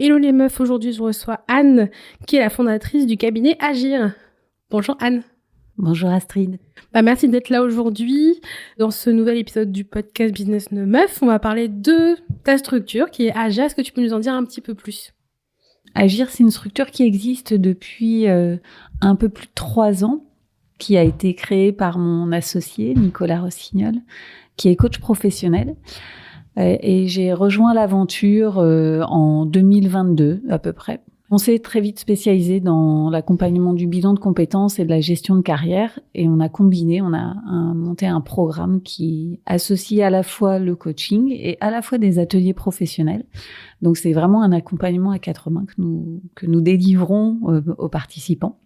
Hello les meufs, aujourd'hui je reçois Anne, qui est la fondatrice du cabinet Agir. Bonjour Anne. Bonjour Astrid. Merci d'être là aujourd'hui. Dans ce nouvel épisode du podcast Business de Meuf, on va parler de ta structure qui est Agir. Est-ce que tu peux nous en dire un petit peu plus ? Agir, c'est une structure qui existe depuis un peu plus de 3 ans, qui a été créée par mon associé Nicolas Rossignol, qui est coach professionnel. Et j'ai rejoint l'aventure en 2022 à peu près. On s'est très vite spécialisé dans l'accompagnement du bilan de compétences et de la gestion de carrière. Et on a monté un programme qui associe à la fois le coaching et à la fois des ateliers professionnels. Donc c'est vraiment un accompagnement à 4 mains que nous délivrons aux participants.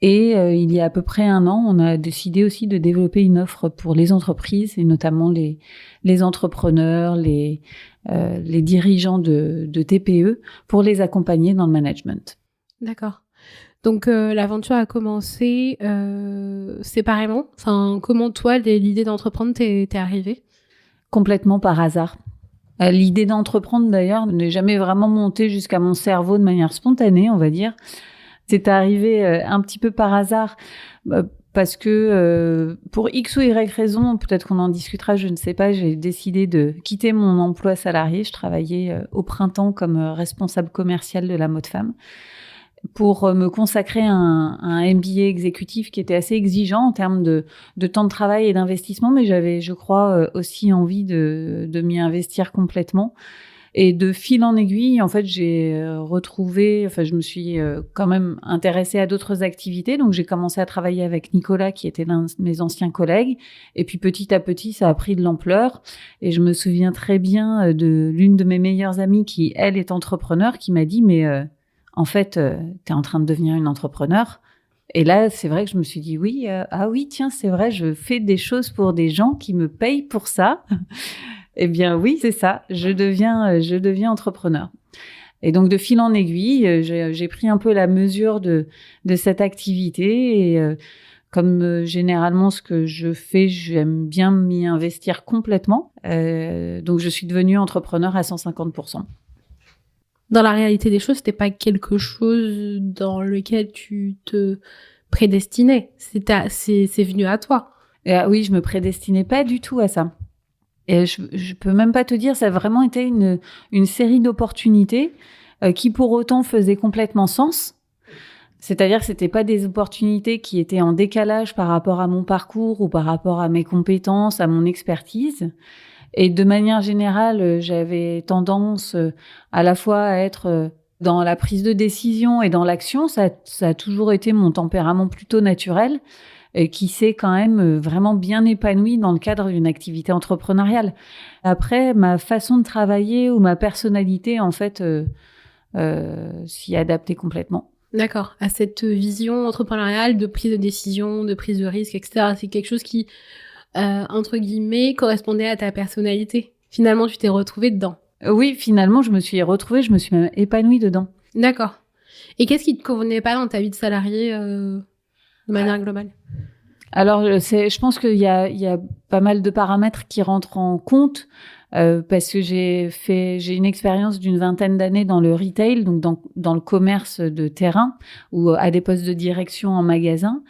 Et il y a à peu près 1 an, on a décidé aussi de développer une offre pour les entreprises et notamment les entrepreneurs, les dirigeants de TPE pour les accompagner dans le management. D'accord. Donc l'aventure a commencé séparément. Enfin, comment toi, l'idée d'entreprendre t'es arrivée ? Complètement par hasard. L'idée d'entreprendre d'ailleurs n'est jamais vraiment montée jusqu'à mon cerveau de manière spontanée, on va dire. C'est arrivé un petit peu par hasard parce que pour X ou Y raison, peut-être qu'on en discutera, je ne sais pas, j'ai décidé de quitter mon emploi salarié. Je travaillais au printemps comme responsable commercial de la mode femme pour me consacrer à un MBA exécutif qui était assez exigeant en termes de temps de travail et d'investissement, mais j'avais, je crois, aussi envie de m'y investir complètement. Et de fil en aiguille, en fait, je me suis quand même intéressée à d'autres activités. Donc, j'ai commencé à travailler avec Nicolas, qui était l'un de mes anciens collègues. Et puis, petit à petit, ça a pris de l'ampleur. Et je me souviens très bien de l'une de mes meilleures amies qui, elle, est entrepreneur, qui m'a dit, mais en fait, t'es en train de devenir une entrepreneur. Et là, c'est vrai que je me suis dit, oui, tiens, c'est vrai, je fais des choses pour des gens qui me payent pour ça. Eh bien oui, c'est ça, je deviens entrepreneur. Et donc de fil en aiguille, j'ai pris un peu la mesure de cette activité et comme généralement ce que je fais, j'aime bien m'y investir complètement. Donc je suis devenue entrepreneur à 150%. Dans la réalité des choses, c'était pas quelque chose dans lequel tu te prédestinais. C'est venu à toi. Et, oui, je me prédestinais pas du tout à ça. Et je peux même pas te dire, ça a vraiment été une série d'opportunités qui pour autant faisaient complètement sens. C'est-à-dire que c'était pas des opportunités qui étaient en décalage par rapport à mon parcours ou par rapport à mes compétences, à mon expertise. Et de manière générale, j'avais tendance à la fois à être dans la prise de décision et dans l'action. Ça a toujours été mon tempérament plutôt naturel. Qui s'est quand même vraiment bien épanoui dans le cadre d'une activité entrepreneuriale. Après, ma façon de travailler ou ma personnalité, en fait, s'y adaptait complètement. D'accord. À cette vision entrepreneuriale de prise de décision, de prise de risque, etc. C'est quelque chose qui, entre guillemets, correspondait à ta personnalité. Finalement, tu t'es retrouvée dedans. Oui, finalement, je me suis retrouvée, je me suis même épanouie dedans. D'accord. Et qu'est-ce qui te convenait pas dans ta vie de salarié de manière globale ? Alors, je pense qu'il y a pas mal de paramètres qui rentrent en compte parce que j'ai une expérience d'une 20aine d'années dans le retail, donc dans le commerce de terrain ou à des postes de direction en magasin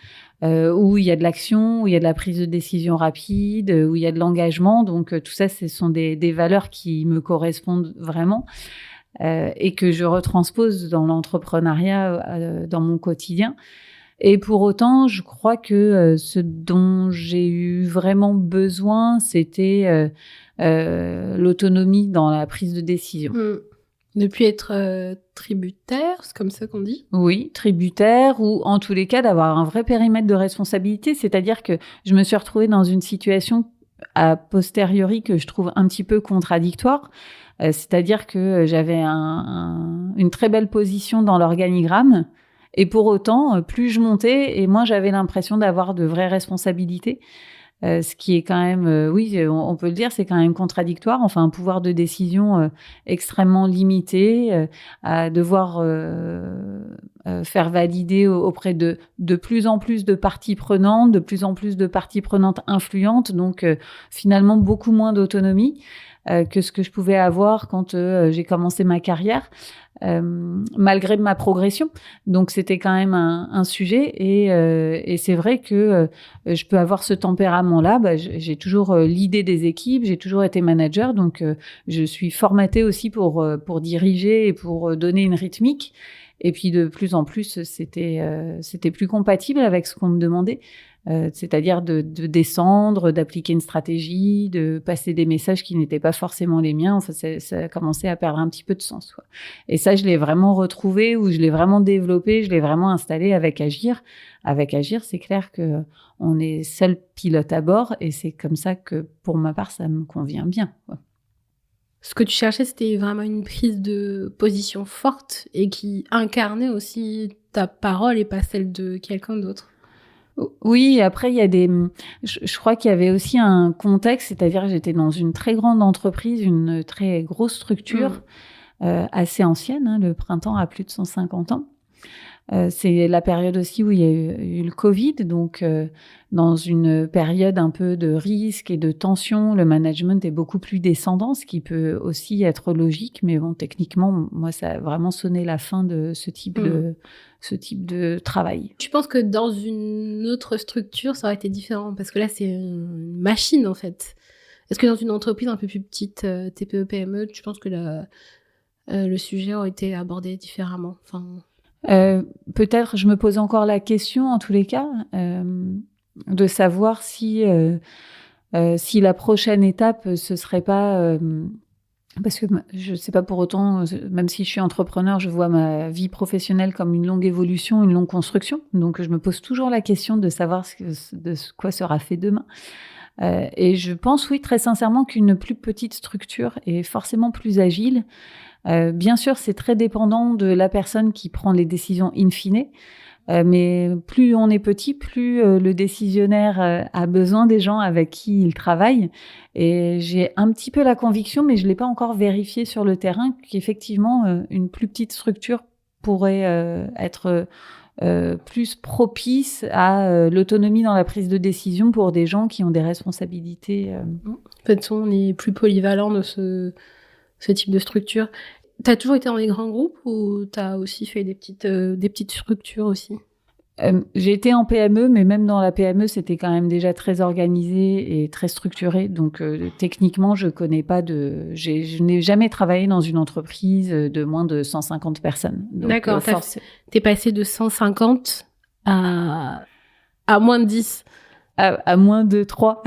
où il y a de l'action, où il y a de la prise de décision rapide, où il y a de l'engagement. Donc tout ça, ce sont des valeurs qui me correspondent vraiment. Et que je retranspose dans l'entrepreneuriat, dans mon quotidien. Et pour autant, je crois que ce dont j'ai eu vraiment besoin, c'était l'autonomie dans la prise de décision. Ne plus être tributaire, c'est comme ça qu'on dit ? Oui, tributaire, ou en tous les cas d'avoir un vrai périmètre de responsabilité. C'est-à-dire que je me suis retrouvée dans une situation a posteriori que je trouve un petit peu contradictoire. C'est-à-dire que j'avais une très belle position dans l'organigramme. Et pour autant, plus je montais et moins j'avais l'impression d'avoir de vraies responsabilités. Ce qui est quand même, oui, on peut le dire, c'est quand même contradictoire. Enfin, un pouvoir de décision extrêmement limité, à devoir faire valider auprès de plus en plus de parties prenantes, de plus en plus de parties prenantes influentes. Donc, finalement, beaucoup moins d'autonomie que ce que je pouvais avoir quand j'ai commencé ma carrière. malgré ma progression. Donc c'était quand même un sujet et c'est vrai que je peux avoir ce tempérament-là. J'ai toujours l'idée des équipes, j'ai toujours été manager, donc je suis formatée aussi pour diriger et pour donner une rythmique. Et puis de plus en plus, c'était plus compatible avec ce qu'on me demandait. C'est-à-dire de descendre, d'appliquer une stratégie, de passer des messages qui n'étaient pas forcément les miens. Enfin, ça a commencé à perdre un petit peu de sens, quoi. Et ça, je l'ai vraiment retrouvé, ou je l'ai vraiment développé, je l'ai vraiment installé avec Agir. Avec Agir, c'est clair que on est seul pilote à bord, et c'est comme ça que, pour ma part, ça me convient bien, quoi. Ce que tu cherchais, c'était vraiment une prise de position forte et qui incarnait aussi ta parole et pas celle de quelqu'un d'autre. Oui, après, il y a je crois qu'il y avait aussi un contexte, c'est-à-dire que j'étais dans une très grande entreprise, une très grosse structure, assez ancienne, hein, le Printemps a plus de 150 ans. C'est la période aussi où il y a eu le Covid, donc dans une période un peu de risque et de tension, le management est beaucoup plus descendant, ce qui peut aussi être logique, mais bon, techniquement, moi, ça a vraiment sonné la fin de ce type de travail. Tu penses que dans une autre structure, ça aurait été différent? Parce que là, c'est une machine, en fait. Est-ce que dans une entreprise un peu plus petite, TPE, PME, tu penses que le sujet aurait été abordé différemment? Peut-être, je me pose encore la question, en tous les cas, de savoir si la prochaine étape, ce serait pas... parce que je ne sais pas pour autant, même si je suis entrepreneur, je vois ma vie professionnelle comme une longue évolution, une longue construction. Donc, je me pose toujours la question de savoir de quoi sera fait demain. Et je pense, oui, très sincèrement, qu'une plus petite structure est forcément plus agile. Bien sûr, c'est très dépendant de la personne qui prend les décisions in fine. Mais plus on est petit, plus le décisionnaire a besoin des gens avec qui il travaille. Et j'ai un petit peu la conviction, mais je ne l'ai pas encore vérifié sur le terrain, qu'effectivement, une plus petite structure pourrait être plus propice à l'autonomie dans la prise de décision pour des gens qui ont des responsabilités. De toute façon, on est plus polyvalent de ce type de structure. T'as toujours été dans les grands groupes ou t'as aussi fait des petites structures aussi? J'ai été en PME, mais même dans la PME, c'était quand même déjà très organisé et très structuré. Donc, techniquement, je n'ai jamais travaillé dans une entreprise de moins de 150 personnes. Donc, d'accord, t'es passé de 150 à moins de 10. À moins de 3.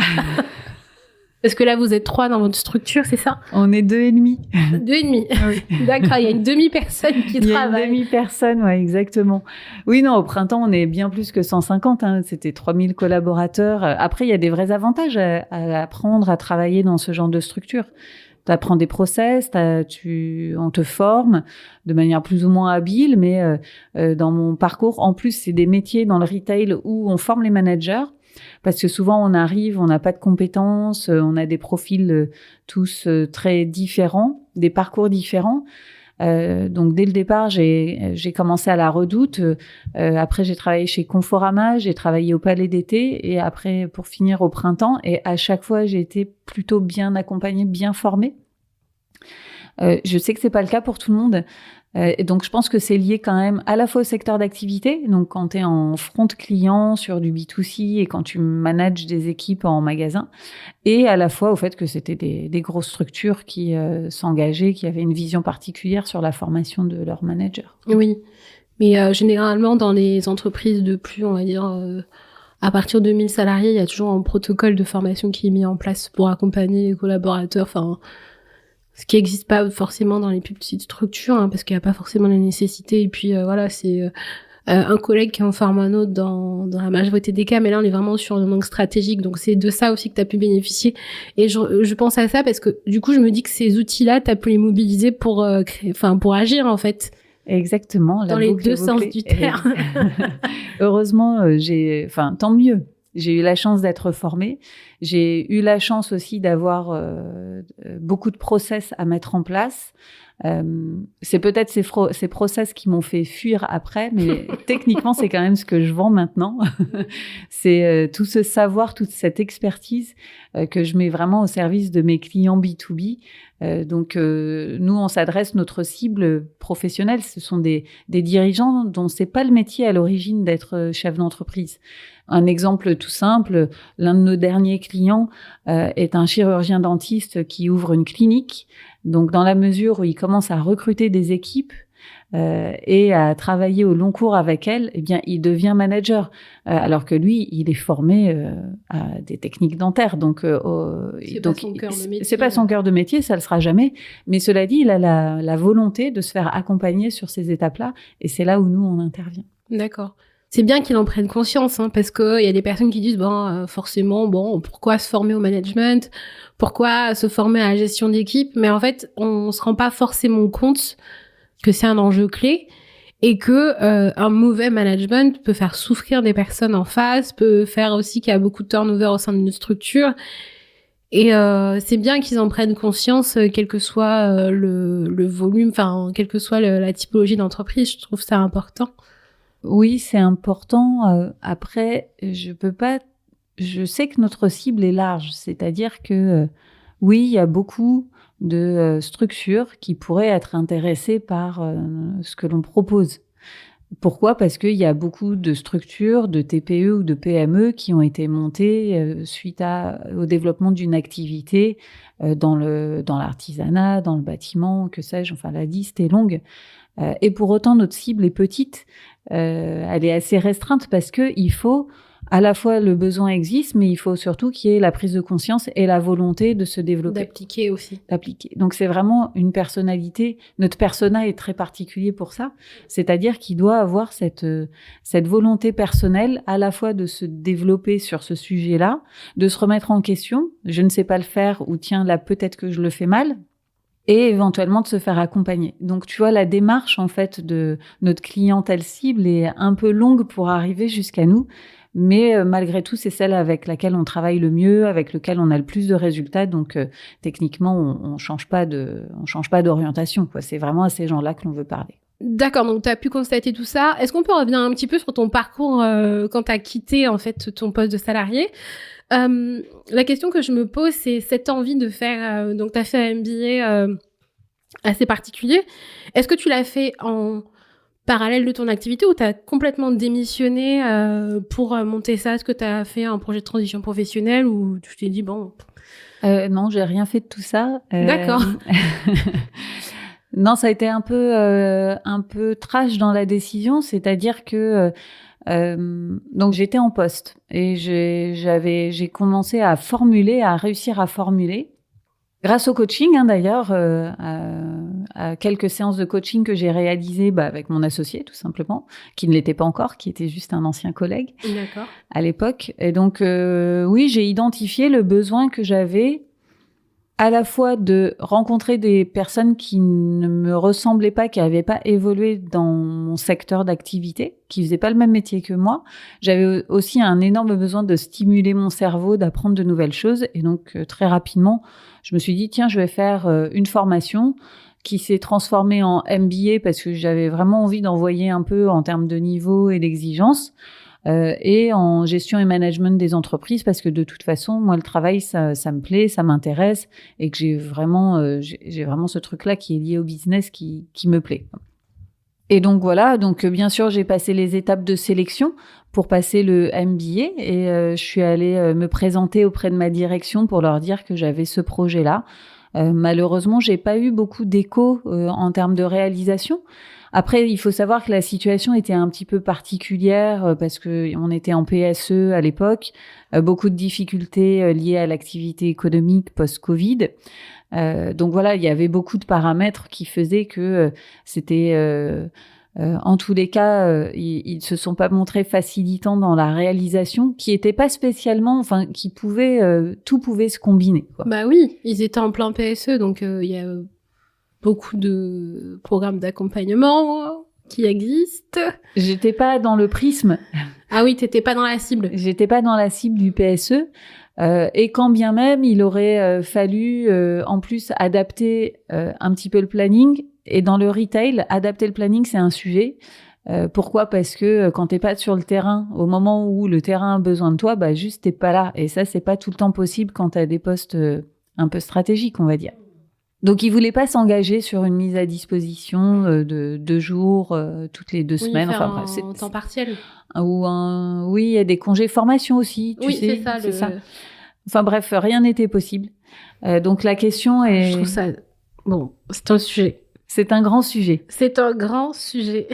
Parce que là, vous êtes 3 dans votre structure, c'est ça? On est 2,5. 2,5. Oui. D'accord, il y a une demi-personne qui travaille. Il y a une demi-personne, ouais, exactement. Oui, non, au printemps, on est bien plus que 150. Hein. C'était 3000 collaborateurs. Après, il y a des vrais avantages à apprendre à travailler dans ce genre de structure. Tu apprends des process, on te forme de manière plus ou moins habile, mais dans mon parcours, en plus, c'est des métiers dans le retail où on forme les managers. Parce que souvent, on arrive, on n'a pas de compétences, on a des profils tous très différents, des parcours différents. Donc, dès le départ, j'ai commencé à la Redoute. Après, j'ai travaillé chez Conforama, j'ai travaillé au Palais d'été et après, pour finir, au Printemps. Et à chaque fois, j'ai été plutôt bien accompagnée, bien formée. Je sais que c'est pas le cas pour tout le monde. Et donc, je pense que c'est lié quand même à la fois au secteur d'activité. Donc, quand tu es en front client sur du B2C et quand tu manages des équipes en magasin, et à la fois au fait que c'était des grosses structures qui s'engageaient, qui avaient une vision particulière sur la formation de leurs managers. Oui, mais généralement, dans les entreprises de plus, on va dire, à partir de 1000 salariés, il y a toujours un protocole de formation qui est mis en place pour accompagner les collaborateurs. Enfin, ce qui n'existe pas forcément dans les plus petites structures, hein, parce qu'il n'y a pas forcément la nécessité. Et puis voilà, c'est un collègue qui en forme un autre dans la majorité des cas, mais là on est vraiment sur un angle stratégique, donc c'est de ça aussi que tu as pu bénéficier. Et je pense à ça parce que du coup je me dis que ces outils-là, tu as pu les mobiliser pour pour agir en fait. Exactement. Dans les deux sens du terme. Heureusement, tant mieux. J'ai eu la chance d'être formée J'ai eu la chance aussi d'avoir beaucoup de process à mettre en place. C'est peut-être ces process qui m'ont fait fuir après, mais techniquement, c'est quand même ce que je vends maintenant. C'est tout ce savoir, toute cette expertise que je mets vraiment au service de mes clients B2B. Donc, nous, on s'adresse, notre cible professionnelle, ce sont des dirigeants dont c'est pas le métier à l'origine d'être chef d'entreprise. Un exemple tout simple, l'un de nos derniers clients est un chirurgien dentiste qui ouvre une clinique. Donc, dans la mesure où il commence à recruter des équipes et à travailler au long cours avec elles, eh bien, il devient manager. Alors que lui, il est formé à des techniques dentaires. Donc, c'est pas son cœur de métier, ça le sera jamais. Mais cela dit, il a la volonté de se faire accompagner sur ces étapes-là. Et c'est là où nous, on intervient. D'accord. C'est bien qu'il en prenne conscience, parce que il y a des personnes qui disent forcément, pourquoi se former au management, pourquoi se former à la gestion d'équipe, mais en fait, on se rend pas forcément compte que c'est un enjeu clé et que un mauvais management peut faire souffrir des personnes en face, peut faire aussi qu'il y a beaucoup de turnover au sein d'une structure. Et c'est bien qu'ils en prennent conscience, quel que soit le volume, quelle que soit la typologie d'entreprise. Je trouve ça important. Oui, c'est important. Après, je sais que notre cible est large, c'est-à-dire que oui, il y a beaucoup de structures qui pourraient être intéressées par ce que l'on propose. Pourquoi ? Parce qu'il y a beaucoup de structures, de TPE ou de PME qui ont été montées suite au développement d'une activité dans l'artisanat, dans le bâtiment, que sais-je, enfin la liste est longue. Et pour autant, notre cible est petite. Elle est assez restreinte parce que il faut, à la fois le besoin existe, mais il faut surtout qu'il y ait la prise de conscience et la volonté de se développer. D'appliquer aussi. Donc c'est vraiment une personnalité. Notre persona est très particulier pour ça. C'est-à-dire qu'il doit avoir cette volonté personnelle à la fois de se développer sur ce sujet-là, de se remettre en question. Je ne sais pas le faire ou tiens, là peut-être que je le fais mal. Et éventuellement de se faire accompagner. Donc, tu vois, la démarche, en fait, de notre clientèle cible est un peu longue pour arriver jusqu'à nous. Mais malgré tout, c'est celle avec laquelle on travaille le mieux, avec laquelle on a le plus de résultats. Donc, techniquement, on change pas d'orientation, quoi. C'est vraiment à ces gens-là que l'on veut parler. D'accord, donc tu as pu constater tout ça. Est-ce qu'on peut revenir un petit peu sur ton parcours quand tu as quitté, en fait, ton poste de salarié ? La question que je me pose, c'est cette envie de faire... donc, tu as fait un MBA assez particulier. Est-ce que tu l'as fait en parallèle de ton activité ou tu as complètement démissionné pour monter ça ? Est-ce que tu as fait un projet de transition professionnelle ou tu t'es dit, bon... Non, j'ai rien fait de tout ça. D'accord. Non, ça a été un peu trash dans la décision, c'est-à-dire que... donc j'étais en poste et j'ai commencé à réussir à formuler grâce au coaching d'ailleurs à quelques séances de coaching que j'ai réalisées avec mon associé tout simplement, qui ne l'était pas encore, qui était juste un ancien collègue. D'accord. À l'époque. Et donc oui, j'ai identifié le besoin que j'avais à la fois de rencontrer des personnes qui ne me ressemblaient pas, qui n'avaient pas évolué dans mon secteur d'activité, qui faisaient pas le même métier que moi. J'avais aussi un énorme besoin de stimuler mon cerveau, d'apprendre de nouvelles choses. Et donc, très rapidement, je me suis dit, tiens, je vais faire une formation qui s'est transformée en MBA parce que j'avais vraiment envie d'envoyer un peu en termes de niveau et d'exigence. Et en gestion et management des entreprises parce que de toute façon, moi, le travail, ça me plaît, ça m'intéresse et que j'ai vraiment ce truc-là qui est lié au business qui me plaît. Et donc voilà, donc bien sûr, j'ai passé les étapes de sélection pour passer le MBA et je suis allée me présenter auprès de ma direction pour leur dire que j'avais ce projet-là. Malheureusement, j'ai pas eu beaucoup d'écho en termes de réalisation. Après, il faut savoir que la situation était un petit peu particulière parce que on était en PSE à l'époque, beaucoup de difficultés liées à l'activité économique post-Covid. Donc voilà, il y avait beaucoup de paramètres qui faisaient que c'était en tous les cas, ils se sont pas montrés facilitants dans la réalisation, qui était pas spécialement, qui pouvait, tout pouvait se combiner, quoi. Bah oui, ils étaient en plein PSE, donc il y a beaucoup de programmes d'accompagnement qui existent. J'étais pas dans le prisme. Ah oui, t'étais pas dans la cible. J'étais pas dans la cible du PSE. Et quand bien même, il aurait fallu en plus adapter un petit peu le planning. Et dans le retail, adapter le planning, c'est un sujet. Pourquoi ? Parce que quand t'es pas sur le terrain, au moment où le terrain a besoin de toi, bah juste t'es pas là. Et ça, c'est pas tout le temps possible quand t'as des postes un peu stratégiques, on va dire. Donc, il voulait pas s'engager sur une mise à disposition de 2 jours toutes les 2 semaines. Faire enfin, c'est temps partiel. Oui, il y a des congés formation aussi. Tu sais, c'est ça. Enfin bref, rien n'était possible. Donc la question est. Je trouve ça bon. C'est un sujet. C'est un grand sujet. C'est un grand sujet.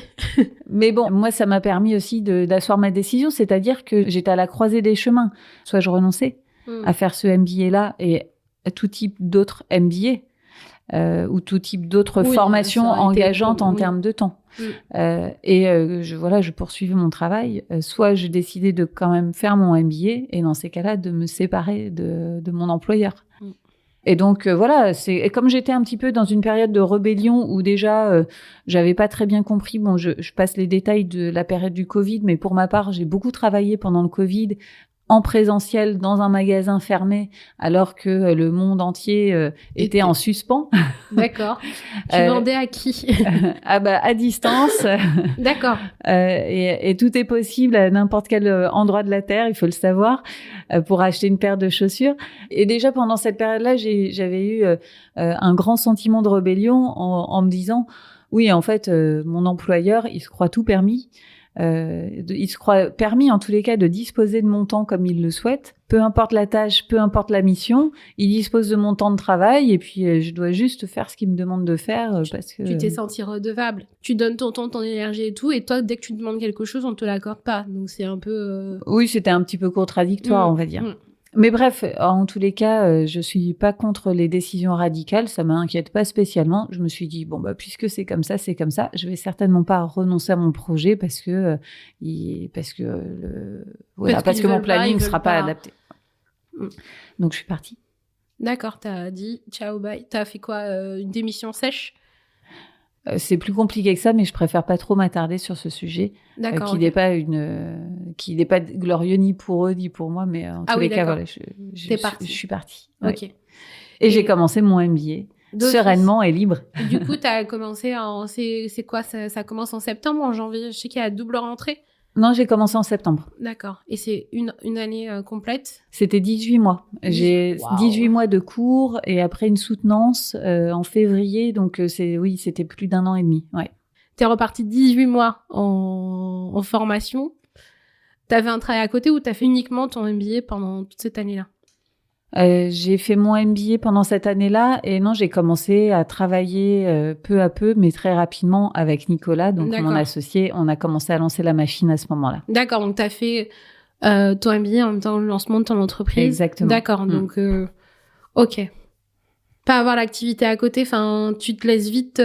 Mais bon, moi, ça m'a permis aussi d'asseoir ma décision, c'est-à-dire que j'étais à la croisée des chemins. Soit je renonçais à faire ce MBA-là et à tout type d'autres MBA. Ou tout type d'autres formations engageantes en termes de temps. Je poursuivais mon travail. Soit je décidais de quand même faire mon MBA et dans ces cas-là, de me séparer de mon employeur. Et donc, et comme j'étais un petit peu dans une période de rébellion où déjà, j'avais pas très bien compris. Bon, je passe les détails de la période du Covid, mais pour ma part, j'ai beaucoup travaillé pendant le Covid en présentiel dans un magasin fermé alors que le monde entier était en suspens. D'accord. Tu vendais à qui ? À distance. D'accord. Et tout est possible à n'importe quel endroit de la Terre, il faut le savoir, pour acheter une paire de chaussures. Et déjà pendant cette période-là, j'avais eu un grand sentiment de rébellion en me disant, oui, en fait, mon employeur, il se croit tout permis. Il se croit permis en tous les cas de disposer de mon temps comme il le souhaite, peu importe la tâche, peu importe la mission, il dispose de mon temps de travail et puis je dois juste faire ce qu'il me demande de faire parce que... Tu t'es senti redevable, tu donnes ton temps, ton énergie et tout, et toi dès que tu demandes quelque chose on te l'accorde pas, donc c'est un peu... Oui, c'était un petit peu contradictoire on va dire. Mais bref, en tous les cas, je suis pas contre les décisions radicales, ça m'inquiète pas spécialement. Je me suis dit bon puisque c'est comme ça, je vais certainement pas renoncer à mon projet parce que mon planning ne sera pas adapté. Donc je suis partie. D'accord, t'as dit ciao bye. T'as fait quoi, une démission sèche ? C'est plus compliqué que ça, mais je préfère pas trop m'attarder sur ce sujet, qui n'est pas glorieux ni pour eux ni pour moi, mais en tous les cas, voilà, je suis partie. Ouais. Ok. Et j'ai commencé mon MBA sereinement et libre. Du coup, t'as commencé c'est quoi ça commence en septembre, en janvier ? Je sais qu'il y a double rentrée. Non, j'ai commencé en septembre. D'accord. Et c'est une année complète ? C'était 18 mois. J'ai 18 mois de cours et après une soutenance en février. Donc, c'était plus d'1 an et demi. Ouais. T'es reparti 18 mois en formation. T'avais un travail à côté ou t'as fait uniquement ton MBA pendant toute cette année-là ? J'ai fait mon MBA pendant cette année-là et non, j'ai commencé à travailler peu à peu, mais très rapidement avec Nicolas, donc mon associé. On a commencé à lancer la machine à ce moment-là. D'accord, donc tu as fait ton MBA en même temps le lancement de ton entreprise. Exactement. D'accord, donc ok. Pas avoir l'activité à côté, tu te laisses vite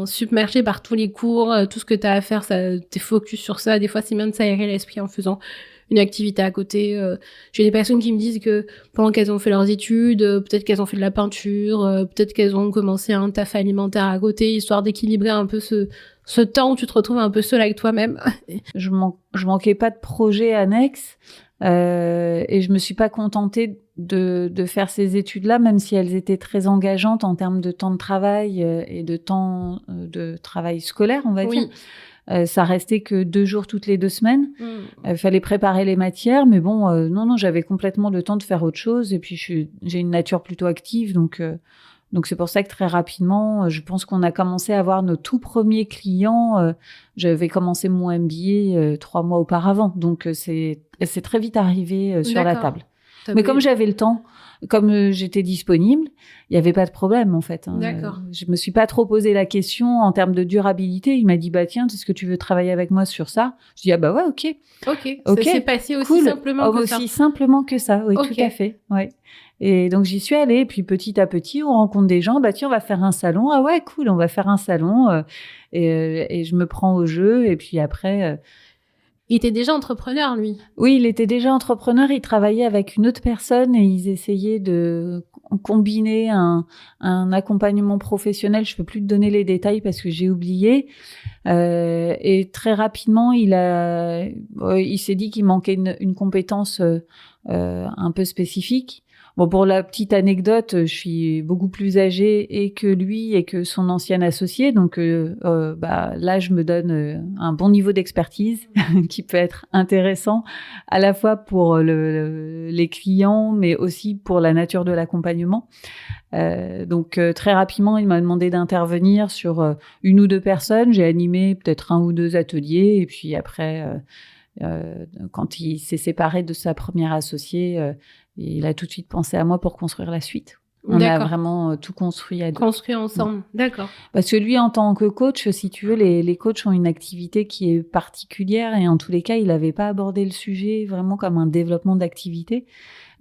submerger par tous les cours, tout ce que tu as à faire, t'es focus sur ça. Des fois, c'est bien de s'aérer l'esprit en faisant une activité à côté. J'ai des personnes qui me disent que pendant qu'elles ont fait leurs études, peut-être qu'elles ont fait de la peinture, peut-être qu'elles ont commencé un taf alimentaire à côté, histoire d'équilibrer un peu ce temps où tu te retrouves un peu seule avec toi-même. Je manquais pas de projets annexes et je me suis pas contentée de faire ces études-là, même si elles étaient très engageantes en termes de temps de travail et de temps de travail scolaire, on va dire. Ça restait que 2 jours toutes les 2 semaines. Fallait préparer les matières, mais bon, non, j'avais complètement le temps de faire autre chose. Et puis j'ai une nature plutôt active, donc c'est pour ça que très rapidement, je pense qu'on a commencé à avoir nos tout premiers clients. J'avais commencé mon MBA 3 mois auparavant, donc c'est très vite arrivé sur la table. Mais comme j'avais le temps, comme j'étais disponible, il n'y avait pas de problème en fait. D'accord. Je me suis pas trop posé la question en termes de durabilité. Il m'a dit tiens, est-ce que tu veux travailler avec moi sur ça ? Je dis ouais, ok. Ça s'est passé aussi simplement que ça. Aussi simplement que ça, oui, tout à fait. Ouais. Et donc j'y suis allée. Et puis petit à petit, on rencontre des gens. Tiens, on va faire un salon. Ah ouais, cool, on va faire un salon. Et je me prends au jeu. Et puis après. Il était déjà entrepreneur, lui. Oui, il était déjà entrepreneur. Il travaillait avec une autre personne et ils essayaient de combiner un accompagnement professionnel. Je peux plus te donner les détails parce que j'ai oublié. Et très rapidement, il s'est dit qu'il manquait une compétence un peu spécifiques. Bon, pour la petite anecdote, je suis beaucoup plus âgée et que lui et que son ancien associé, donc là, je me donne un bon niveau d'expertise qui peut être intéressant à la fois pour les clients, mais aussi pour la nature de l'accompagnement. Donc très rapidement, il m'a demandé d'intervenir sur une ou deux personnes. J'ai animé peut-être 1 ou 2 ateliers, et puis après, quand il s'est séparé de sa première associée, il a tout de suite pensé à moi pour construire la suite. On a vraiment tout construit à deux. Construit ensemble, d'accord. Parce que lui, en tant que coach, si tu veux, les coachs ont une activité qui est particulière, et en tous les cas, il n'avait pas abordé le sujet vraiment comme un développement d'activité.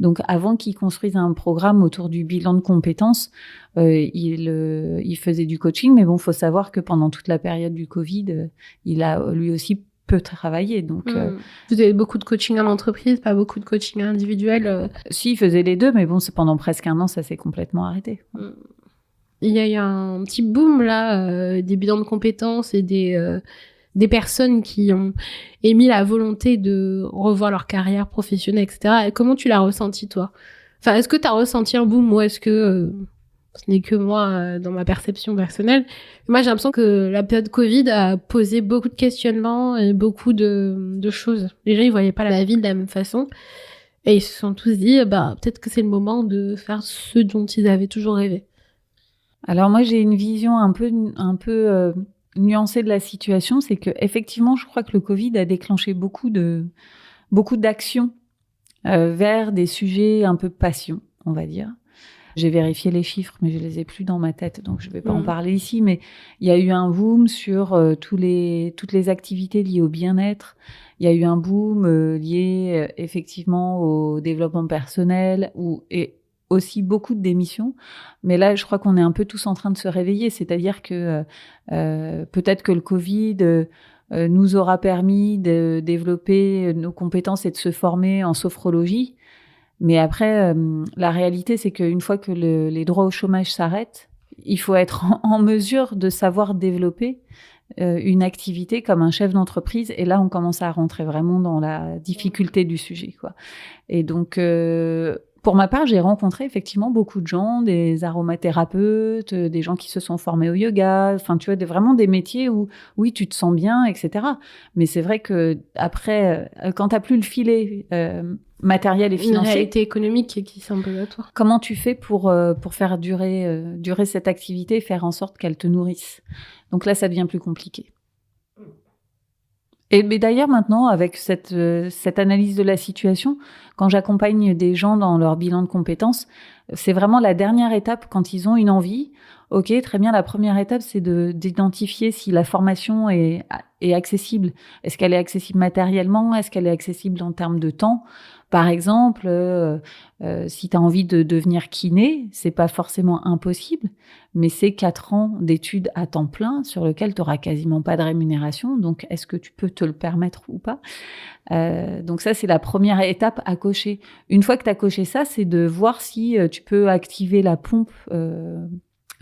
Donc, avant qu'il construise un programme autour du bilan de compétences, il faisait du coaching. Mais bon, faut savoir que pendant toute la période du Covid, il a lui aussi peu travailler. Donc, vous avez beaucoup de coaching à l'entreprise, pas beaucoup de coaching individuel Si, il faisait les deux, mais bon, c'est pendant presque 1 an, ça s'est complètement arrêté. Il y a eu un petit boom là, des bilans de compétences et des personnes qui ont émis la volonté de revoir leur carrière professionnelle, etc. Et comment tu l'as ressenti, toi ? Enfin, est-ce que tu as ressenti un boom, ou est-ce que ce n'est que moi dans ma perception personnelle? Moi, j'ai l'impression que la période Covid a posé beaucoup de questionnements et beaucoup de choses. Les gens, ils voyaient pas la vie de la même façon. Et ils se sont tous dit, peut-être que c'est le moment de faire ce dont ils avaient toujours rêvé. Alors moi, j'ai une vision un peu nuancée de la situation. C'est que effectivement, je crois que le Covid a déclenché beaucoup d'actions vers des sujets un peu passion, on va dire. J'ai vérifié les chiffres, mais je les ai plus dans ma tête, donc je vais pas en parler ici. Mais il y a eu un boom sur toutes les activités liées au bien-être. Il y a eu un boom lié effectivement au développement personnel et aussi beaucoup de démissions. Mais là, je crois qu'on est un peu tous en train de se réveiller. C'est-à-dire que peut-être que le Covid nous aura permis de développer nos compétences et de se former en sophrologie. Mais après, la réalité, c'est qu'une fois que les droits au chômage s'arrêtent, il faut être en mesure de savoir développer une activité comme un chef d'entreprise. Et là, on commence à rentrer vraiment dans la difficulté du sujet, quoi. Et donc, pour ma part, j'ai rencontré effectivement beaucoup de gens, des aromathérapeutes, des gens qui se sont formés au yoga. Enfin, tu vois, vraiment des métiers où, oui, tu te sens bien, etc. Mais c'est vrai que après, quand t'as plus le filet matériel et financier, une réalité économique qui s'impose à toi. Comment tu fais pour faire durer cette activité et faire en sorte qu'elle te nourrisse? Donc là, ça devient plus compliqué. Mais d'ailleurs, maintenant, avec cette analyse de la situation, quand j'accompagne des gens dans leur bilan de compétences, c'est vraiment la dernière étape quand ils ont une envie. Ok, très bien, la première étape, c'est d'identifier si la formation est accessible. Est-ce qu'elle est accessible matériellement? Est-ce qu'elle est accessible en termes de temps? Par exemple, si tu as envie de devenir kiné, c'est pas forcément impossible, mais c'est 4 ans d'études à temps plein sur lequel tu n'auras quasiment pas de rémunération. Donc, est-ce que tu peux te le permettre ou pas? Donc ça, c'est la première étape à cocher. Une fois que tu as coché ça, c'est de voir si tu peux activer la pompe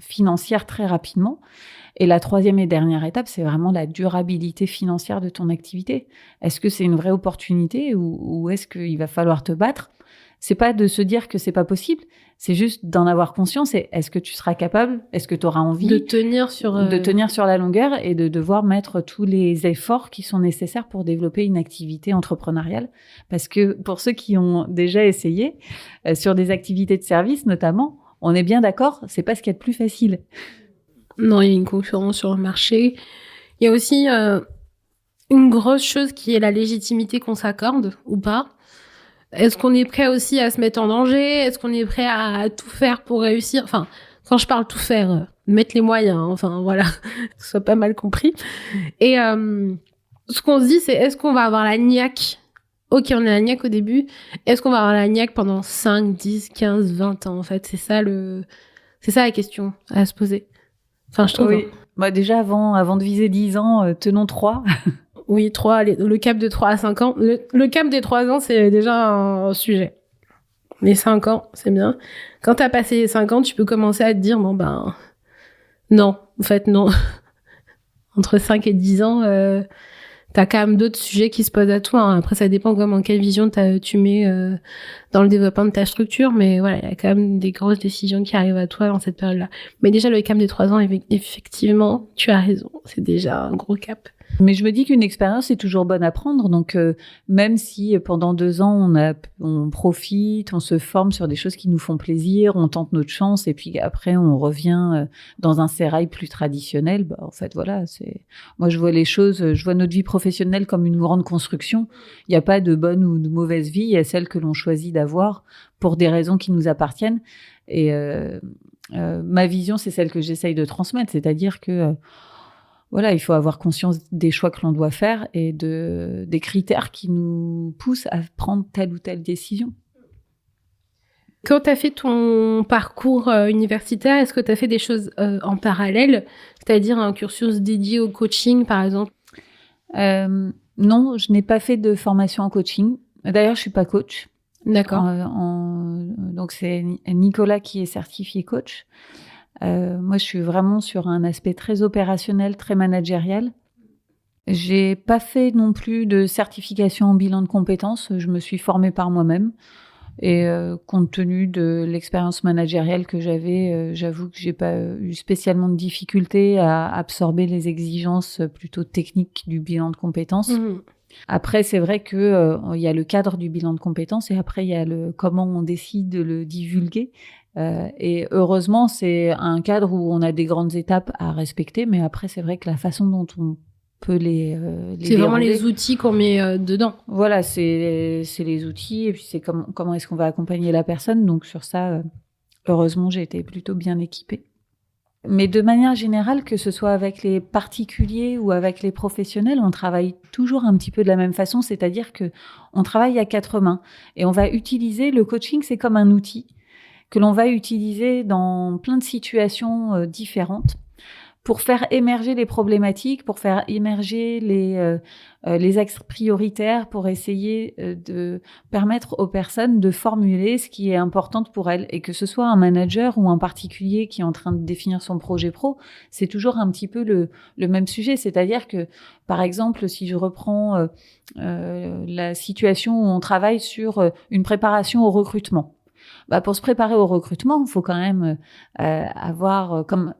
financière très rapidement. Et la troisième et dernière étape, c'est vraiment la durabilité financière de ton activité. Est-ce que c'est une vraie opportunité ou est-ce qu'il va falloir te battre? C'est pas de se dire que c'est pas possible, c'est juste d'en avoir conscience. Et est-ce que tu seras capable? Est-ce que tu auras envie de tenir sur la longueur et de devoir mettre tous les efforts qui sont nécessaires pour développer une activité entrepreneuriale? Parce que pour ceux qui ont déjà essayé, sur des activités de service notamment, on est bien d'accord, c'est pas ce qu'il y a de plus facile. Non, il y a une concurrence sur le marché. Il y a aussi une grosse chose qui est la légitimité qu'on s'accorde ou pas. Est-ce qu'on est prêt aussi à se mettre en danger? Est-ce qu'on est prêt à tout faire pour réussir? Enfin, quand je parle tout faire, mettre les moyens, enfin voilà, que ce soit pas mal compris. Et ce qu'on se dit, c'est est-ce qu'on va avoir la niaque? Ok, on a la niaque au début. Est-ce qu'on va avoir la niaque pendant 5, 10, 15, 20 ans, en fait? C'est ça la question à se poser. Enfin, je trouve. Oui. Bah déjà, avant de viser 10 ans, tenons 3. Oui, 3, le cap de 3 à 5 ans. Le cap des 3 ans, c'est déjà un sujet. Mais 5 ans, c'est bien. Quand t'as passé les 5 ans, tu peux commencer à te dire, non, en fait, non. Entre 5 et 10 ans, t'as quand même d'autres sujets qui se posent à toi, hein. Après, ça dépend comment, quelle vision tu mets dans le développement de ta structure, mais voilà, il y a quand même des grosses décisions qui arrivent à toi dans cette période-là. Mais déjà, le cap des 3 ans, effectivement, tu as raison, c'est déjà un gros cap. Mais je me dis qu'une expérience est toujours bonne à prendre. Donc, même si pendant 2 ans, on profite, on se forme sur des choses qui nous font plaisir, on tente notre chance, et puis après, on revient dans un sérail plus traditionnel. Bah, en fait, voilà, moi, je vois les choses, je vois notre vie professionnelle comme une grande construction. Il n'y a pas de bonne ou de mauvaise vie, il y a celle que l'on choisit d'avoir pour des raisons qui nous appartiennent. Et ma vision, c'est celle que j'essaye de transmettre, c'est-à-dire que voilà, il faut avoir conscience des choix que l'on doit faire et des critères qui nous poussent à prendre telle ou telle décision. Quand tu as fait ton parcours universitaire, est-ce que tu as fait des choses en parallèle, c'est-à-dire un cursus dédié au coaching, par exemple? Non, je n'ai pas fait de formation en coaching. D'ailleurs, je suis pas coach. D'accord. Donc, c'est Nicolas qui est certifié coach. Moi, je suis vraiment sur un aspect très opérationnel, très managérial. J'ai pas fait non plus de certification en bilan de compétences. Je me suis formée par moi-même. Et compte tenu de l'expérience managériale que j'avais, j'avoue que j'ai pas eu spécialement de difficulté à absorber les exigences plutôt techniques du bilan de compétences. Mmh. Après, c'est vrai que il y a le cadre du bilan de compétences et après il y a comment on décide de le divulguer. Et heureusement, c'est un cadre où on a des grandes étapes à respecter, mais après, c'est vrai que la façon dont on peut les c'est vraiment les outils qu'on met dedans. Voilà, c'est les outils, et puis c'est comment est-ce qu'on va accompagner la personne. Donc sur ça, heureusement, j'ai été plutôt bien équipée. Mais de manière générale, que ce soit avec les particuliers ou avec les professionnels, on travaille toujours un petit peu de la même façon, c'est-à-dire que on travaille à 4 mains et on va utiliser le coaching, c'est comme un outil que l'on va utiliser dans plein de situations différentes pour faire émerger les problématiques, pour faire émerger les axes prioritaires, pour essayer de permettre aux personnes de formuler ce qui est important pour elles. Et que ce soit un manager ou un particulier qui est en train de définir son projet pro, c'est toujours un petit peu le même sujet. C'est-à-dire que, par exemple, si je reprends la situation où on travaille sur une préparation au recrutement, pour se préparer au recrutement, il faut quand même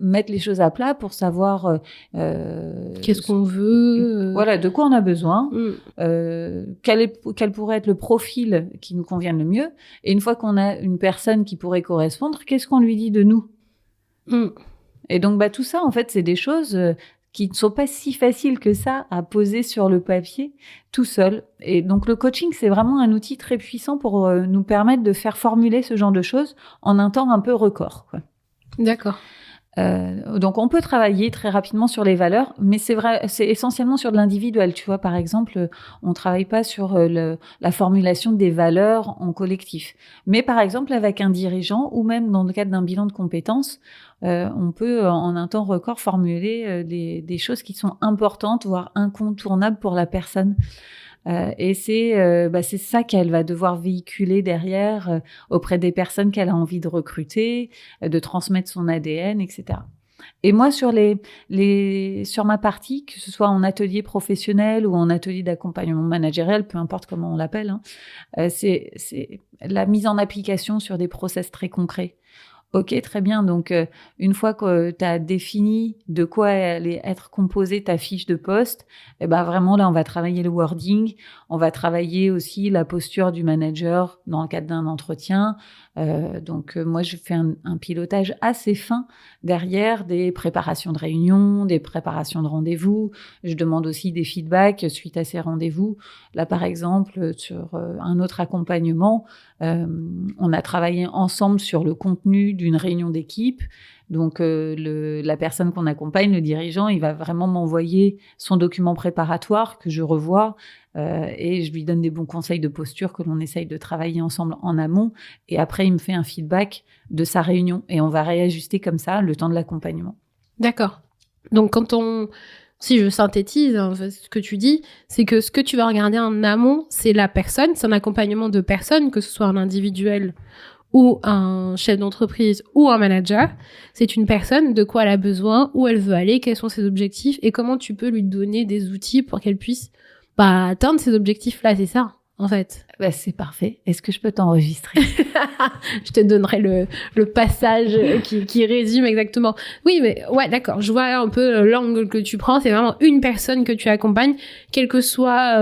mettre les choses à plat pour savoir qu'est-ce qu'on veut, voilà, de quoi on a besoin, quel pourrait être le profil qui nous convient le mieux. Et une fois qu'on a une personne qui pourrait correspondre, qu'est-ce qu'on lui dit de nous? Et donc, tout ça, en fait, c'est des choses qui ne sont pas si faciles que ça à poser sur le papier tout seul. Et donc, le coaching, c'est vraiment un outil très puissant pour nous permettre de faire formuler ce genre de choses en un temps un peu record, quoi. D'accord. Donc, on peut travailler très rapidement sur les valeurs, mais c'est vrai, c'est essentiellement sur de l'individuel. Tu vois, par exemple, on travaille pas sur la formulation des valeurs en collectif. Mais par exemple, avec un dirigeant ou même dans le cadre d'un bilan de compétences, on peut en un temps record formuler des choses qui sont importantes, voire incontournables pour la personne. Et c'est ça qu'elle va devoir véhiculer derrière auprès des personnes qu'elle a envie de recruter, de transmettre son ADN, etc. Et moi, sur ma partie, que ce soit en atelier professionnel ou en atelier d'accompagnement managérial, peu importe comment on l'appelle, c'est la mise en application sur des process très concrets. Ok, très bien. Donc, une fois que tu as défini de quoi allait être composée ta fiche de poste, vraiment, là, on va travailler le wording, on va travailler aussi la posture du manager dans le cadre d'un entretien. Moi, je fais un pilotage assez fin derrière des préparations de réunions, des préparations de rendez-vous. Je demande aussi des feedbacks suite à ces rendez-vous. Là, par exemple, sur un autre accompagnement, on a travaillé ensemble sur le contenu d'une réunion d'équipe. Donc, la personne qu'on accompagne, le dirigeant, il va vraiment m'envoyer son document préparatoire que je revois et je lui donne des bons conseils de posture que l'on essaye de travailler ensemble en amont. Et après, il me fait un feedback de sa réunion et on va réajuster comme ça le temps de l'accompagnement. D'accord. Donc, si je synthétise ce que tu dis, c'est que ce que tu vas regarder en amont, c'est la personne, c'est un accompagnement de personne, que ce soit un individuel ou un chef d'entreprise ou un manager, c'est une personne, de quoi elle a besoin, où elle veut aller, quels sont ses objectifs et comment tu peux lui donner des outils pour qu'elle puisse atteindre ces objectifs-là, c'est ça, en fait. C'est parfait. Est-ce que je peux t'enregistrer? Je te donnerai le passage qui résume exactement. Oui, mais ouais, d'accord. Je vois un peu l'angle que tu prends. C'est vraiment une personne que tu accompagnes, quel que soit...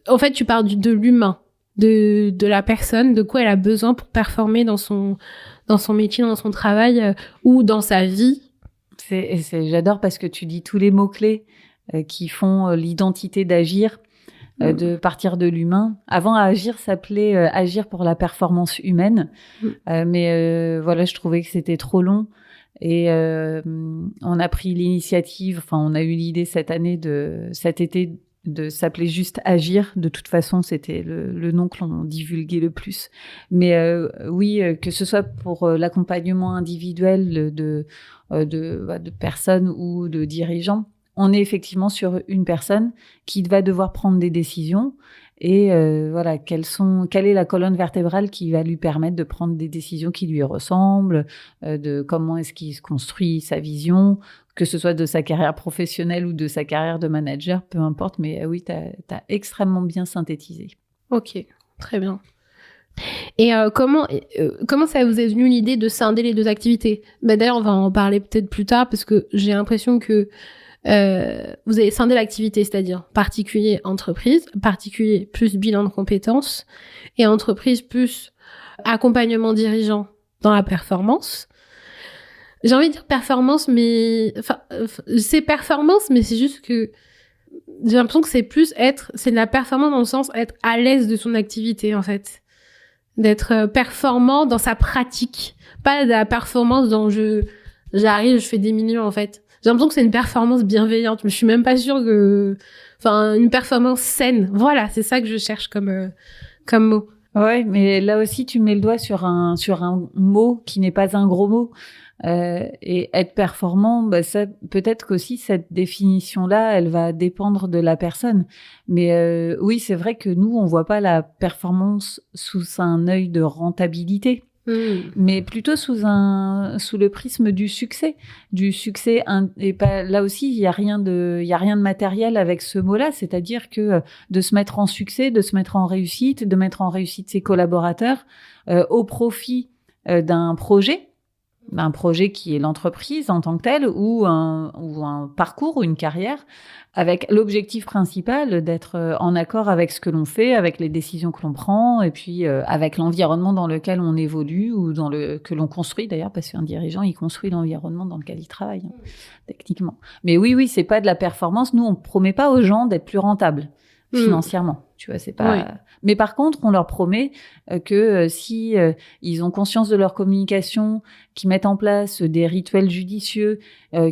En fait, tu parles de l'humain, de la personne, de quoi elle a besoin pour performer dans son métier, dans son travail ou dans sa vie. J'adore parce que tu dis tous les mots-clés qui font l'identité d'Agir. De partir de l'humain. Avant, Agir s'appelait Agir pour la performance humaine. Mais voilà, je trouvais que c'était trop long. Et on a pris l'initiative, on a eu l'idée cet été, de s'appeler juste Agir. De toute façon, c'était le nom que l'on divulguait le plus. Mais oui, que ce soit pour l'accompagnement individuel de personnes ou de dirigeants, on est effectivement sur une personne qui va devoir prendre des décisions et voilà, quelle est la colonne vertébrale qui va lui permettre de prendre des décisions qui lui ressemblent, de comment est-ce qu'il se construit sa vision, que ce soit de sa carrière professionnelle ou de sa carrière de manager, peu importe, mais oui, t'as extrêmement bien synthétisé. Ok, très bien. Et comment ça vous est venu l'idée de scinder les deux activités? D'ailleurs, on va en parler peut-être plus tard parce que j'ai l'impression que vous avez scindé l'activité, c'est-à-dire particulier, entreprise, particulier plus bilan de compétences et entreprise plus accompagnement dirigeant dans la performance. J'ai envie de dire performance, mais c'est performance, mais c'est juste que j'ai l'impression que c'est de la performance dans le sens être à l'aise de son activité en fait, d'être performant dans sa pratique, pas de la performance dans j'arrive, je fais des millions en fait. J'ai l'impression que c'est une performance bienveillante, mais je suis même pas sûre une performance saine. Voilà, c'est ça que je cherche comme mot. Ouais, mais là aussi, tu mets le doigt sur un mot qui n'est pas un gros mot. Et être performant, ça, peut-être qu'aussi cette définition-là, elle va dépendre de la personne. Mais oui, c'est vrai que nous, on voit pas la performance sous un œil de rentabilité. Mais plutôt sous le prisme du succès, et pas, là aussi il y a rien de matériel avec ce mot-là, c'est-à-dire que de se mettre en succès, de se mettre en réussite, de mettre en réussite ses collaborateurs au profit d'un projet qui est l'entreprise en tant que telle ou un parcours ou une carrière, avec l'objectif principal d'être en accord avec ce que l'on fait, avec les décisions que l'on prend et puis avec l'environnement dans lequel on évolue ou que l'on construit d'ailleurs, parce qu'un dirigeant, il construit l'environnement dans lequel il travaille, techniquement. Mais oui, c'est pas de la performance. Nous, on promet pas aux gens d'être plus rentables financièrement. Tu vois, c'est pas... Oui. Mais par contre, on leur promet que si ils ont conscience de leur communication, qu'ils mettent en place des rituels judicieux,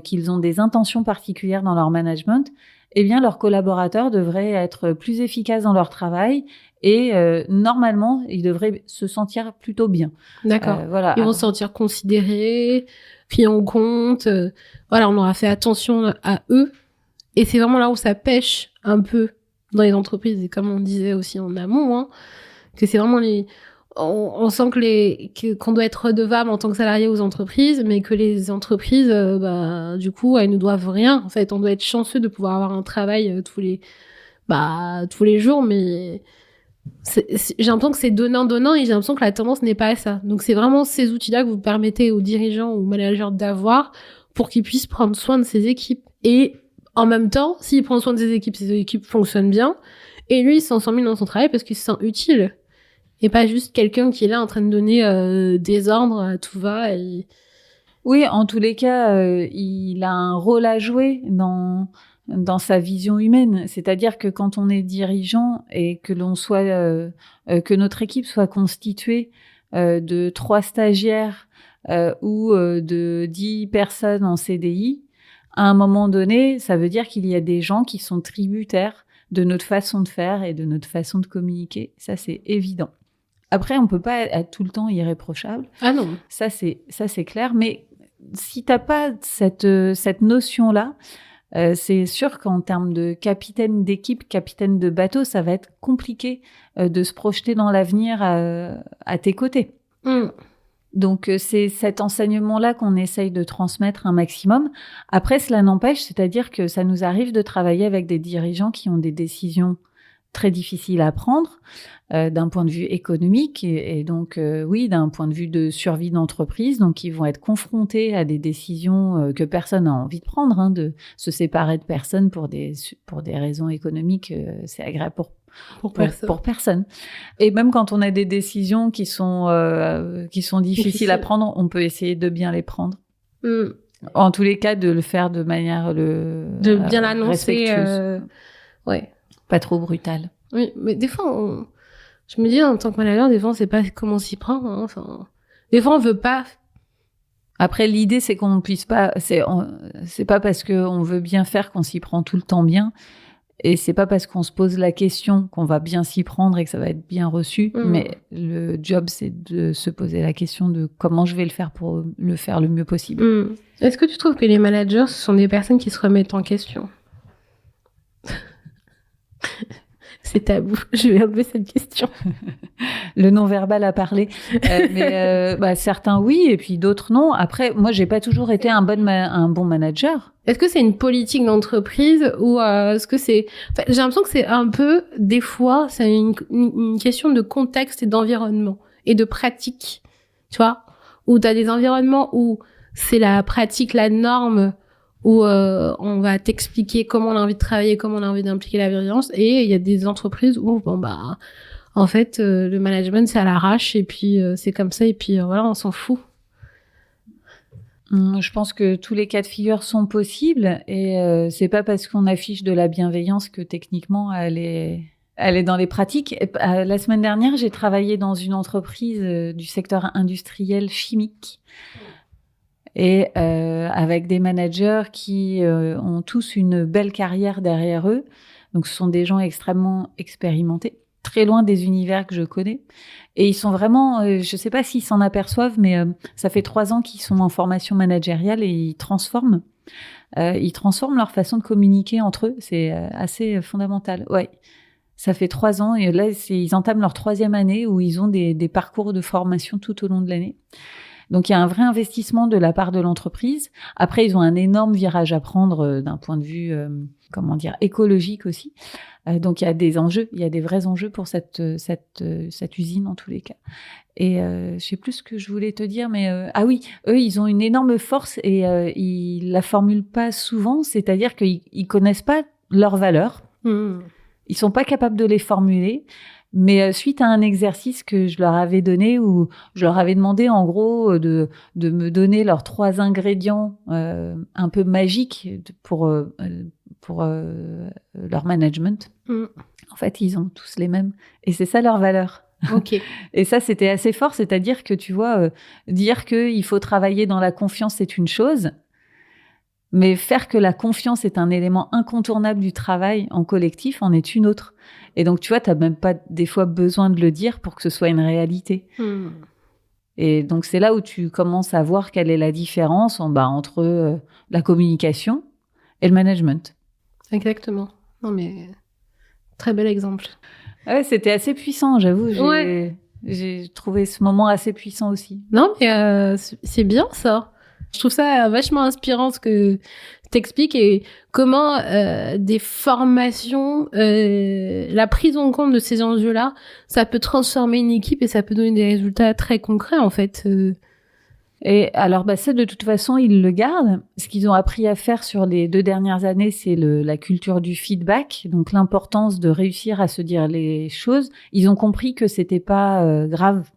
qu'ils ont des intentions particulières dans leur management, eh bien, leurs collaborateurs devraient être plus efficaces dans leur travail et normalement, ils devraient se sentir plutôt bien. D'accord. Voilà. Ils vont se sentir considérés, pris en compte. Voilà, on aura fait attention à eux. Et c'est vraiment là où ça pêche un peu dans les entreprises, et comme on disait aussi en amont, que c'est vraiment on sent qu'on doit être redevable en tant que salarié aux entreprises, mais que les entreprises, du coup, elles ne doivent rien. En fait, on doit être chanceux de pouvoir avoir un travail tous les jours, mais j'ai l'impression que c'est donnant, et j'ai l'impression que la tendance n'est pas à ça. Donc, c'est vraiment ces outils-là que vous permettez aux dirigeants ou aux managers d'avoir pour qu'ils puissent prendre soin de ces équipes. Et en même temps, s'il prend soin de ses équipes fonctionnent bien, et lui, il s'en sent mieux dans son travail parce qu'il se sent utile. Et pas juste quelqu'un qui est là en train de donner des ordres à tout va. Et... Oui, en tous les cas, il a un rôle à jouer dans sa vision humaine. C'est-à-dire que quand on est dirigeant et que que notre équipe soit constituée de 3 stagiaires ou de 10 personnes en CDI, à un moment donné, ça veut dire qu'il y a des gens qui sont tributaires de notre façon de faire et de notre façon de communiquer. Ça, c'est évident. Après, on peut pas être tout le temps irréprochable. Ah non. Ça, c'est clair. Mais si t'as pas cette notion-là, c'est sûr qu'en termes de capitaine d'équipe, capitaine de bateau, ça va être compliqué de se projeter dans l'avenir à tes côtés. Donc, c'est cet enseignement-là qu'on essaye de transmettre un maximum. Après, cela n'empêche, c'est-à-dire que ça nous arrive de travailler avec des dirigeants qui ont des décisions très difficiles à prendre d'un point de vue économique et donc, oui, d'un point de vue de survie d'entreprise. Donc, ils vont être confrontés à des décisions que personne n'a envie de prendre, de se séparer de personnes pour des raisons économiques. C'est agréable pour personne. Et même quand on a des décisions qui sont difficiles à prendre, on peut essayer de bien les prendre. En tous les cas, de le faire de manière de bien l'annoncer. Ouais. Pas trop brutale. Oui, mais des fois, je me dis en tant que manager, des fois, on sait pas comment s'y prendre. Enfin, des fois, on veut pas. Après, l'idée, c'est qu'on ne puisse pas. C'est pas parce qu'on veut bien faire qu'on s'y prend tout le temps bien. Et c'est pas parce qu'on se pose la question qu'on va bien s'y prendre et que ça va être bien reçu. Mais le job, c'est de se poser la question de comment je vais le faire pour le faire le mieux possible. Est-ce que tu trouves que les managers, ce sont des personnes qui se remettent en question? C'est tabou. Je vais enlever cette question. Le non-verbal a parlé. Mais certains oui, et puis d'autres non. Après, moi, j'ai pas toujours été un bon manager. Est-ce que c'est une politique d'entreprise ou est-ce que c'est... Enfin, j'ai l'impression que c'est un peu, des fois, c'est une question de contexte et d'environnement et de pratique. Tu vois? Où t'as des environnements où c'est la pratique, la norme, où on va t'expliquer comment on a envie de travailler, comment on a envie d'impliquer la bienveillance, et il y a des entreprises où en fait le management c'est à l'arrache et puis c'est comme ça et puis voilà, on s'en fout. Je pense que tous les cas de figure sont possibles et c'est pas parce qu'on affiche de la bienveillance que techniquement elle est dans les pratiques. La semaine dernière, j'ai travaillé dans une entreprise du secteur industriel chimique. Et avec des managers qui ont tous une belle carrière derrière eux. Donc, ce sont des gens extrêmement expérimentés, très loin des univers que je connais. Et ils sont vraiment, je ne sais pas s'ils s'en aperçoivent, mais ça fait 3 ans qu'ils sont en formation managériale et ils transforment leur façon de communiquer entre eux. C'est assez fondamental. Ouais. Ça fait 3 ans et là, ils entament leur 3e année où ils ont des parcours de formation tout au long de l'année. Donc, il y a un vrai investissement de la part de l'entreprise. Après, ils ont un énorme virage à prendre d'un point de vue, écologique aussi. Donc, il y a des enjeux, il y a des vrais enjeux pour cette usine en tous les cas. Et je sais plus ce que je voulais te dire, mais ah oui, eux, ils ont une énorme force et ils la formulent pas souvent. C'est-à-dire qu'ils connaissent pas leurs valeurs. Ils sont pas capables de les formuler. Mais suite à un exercice que je leur avais donné où je leur avais demandé en gros de me donner leurs 3 ingrédients un peu magiques pour leur management. En fait, ils ont tous les mêmes et c'est ça leur valeur. Ok. Et ça, c'était assez fort, c'est-à-dire que tu vois, dire qu'il faut travailler dans la confiance, c'est une chose. Mais faire que la confiance est un élément incontournable du travail en collectif en est une autre. Et donc, tu vois, tu n'as même pas des fois besoin de le dire pour que ce soit une réalité. Et donc, c'est là où tu commences à voir quelle est la différence entre la communication et le management. Exactement. Non, mais très bel exemple. Ouais, c'était assez puissant, j'avoue. J'ai trouvé ce moment assez puissant aussi. Non, mais c'est bien ça. Je trouve ça vachement inspirant ce que t'expliques et comment des formations, la prise en compte de ces enjeux-là, ça peut transformer une équipe et ça peut donner des résultats très concrets en fait. Et alors, ça, de toute façon, ils le gardent. Ce qu'ils ont appris à faire sur les 2 dernières années, c'est la culture du feedback, donc l'importance de réussir à se dire les choses. Ils ont compris que c'était pas grave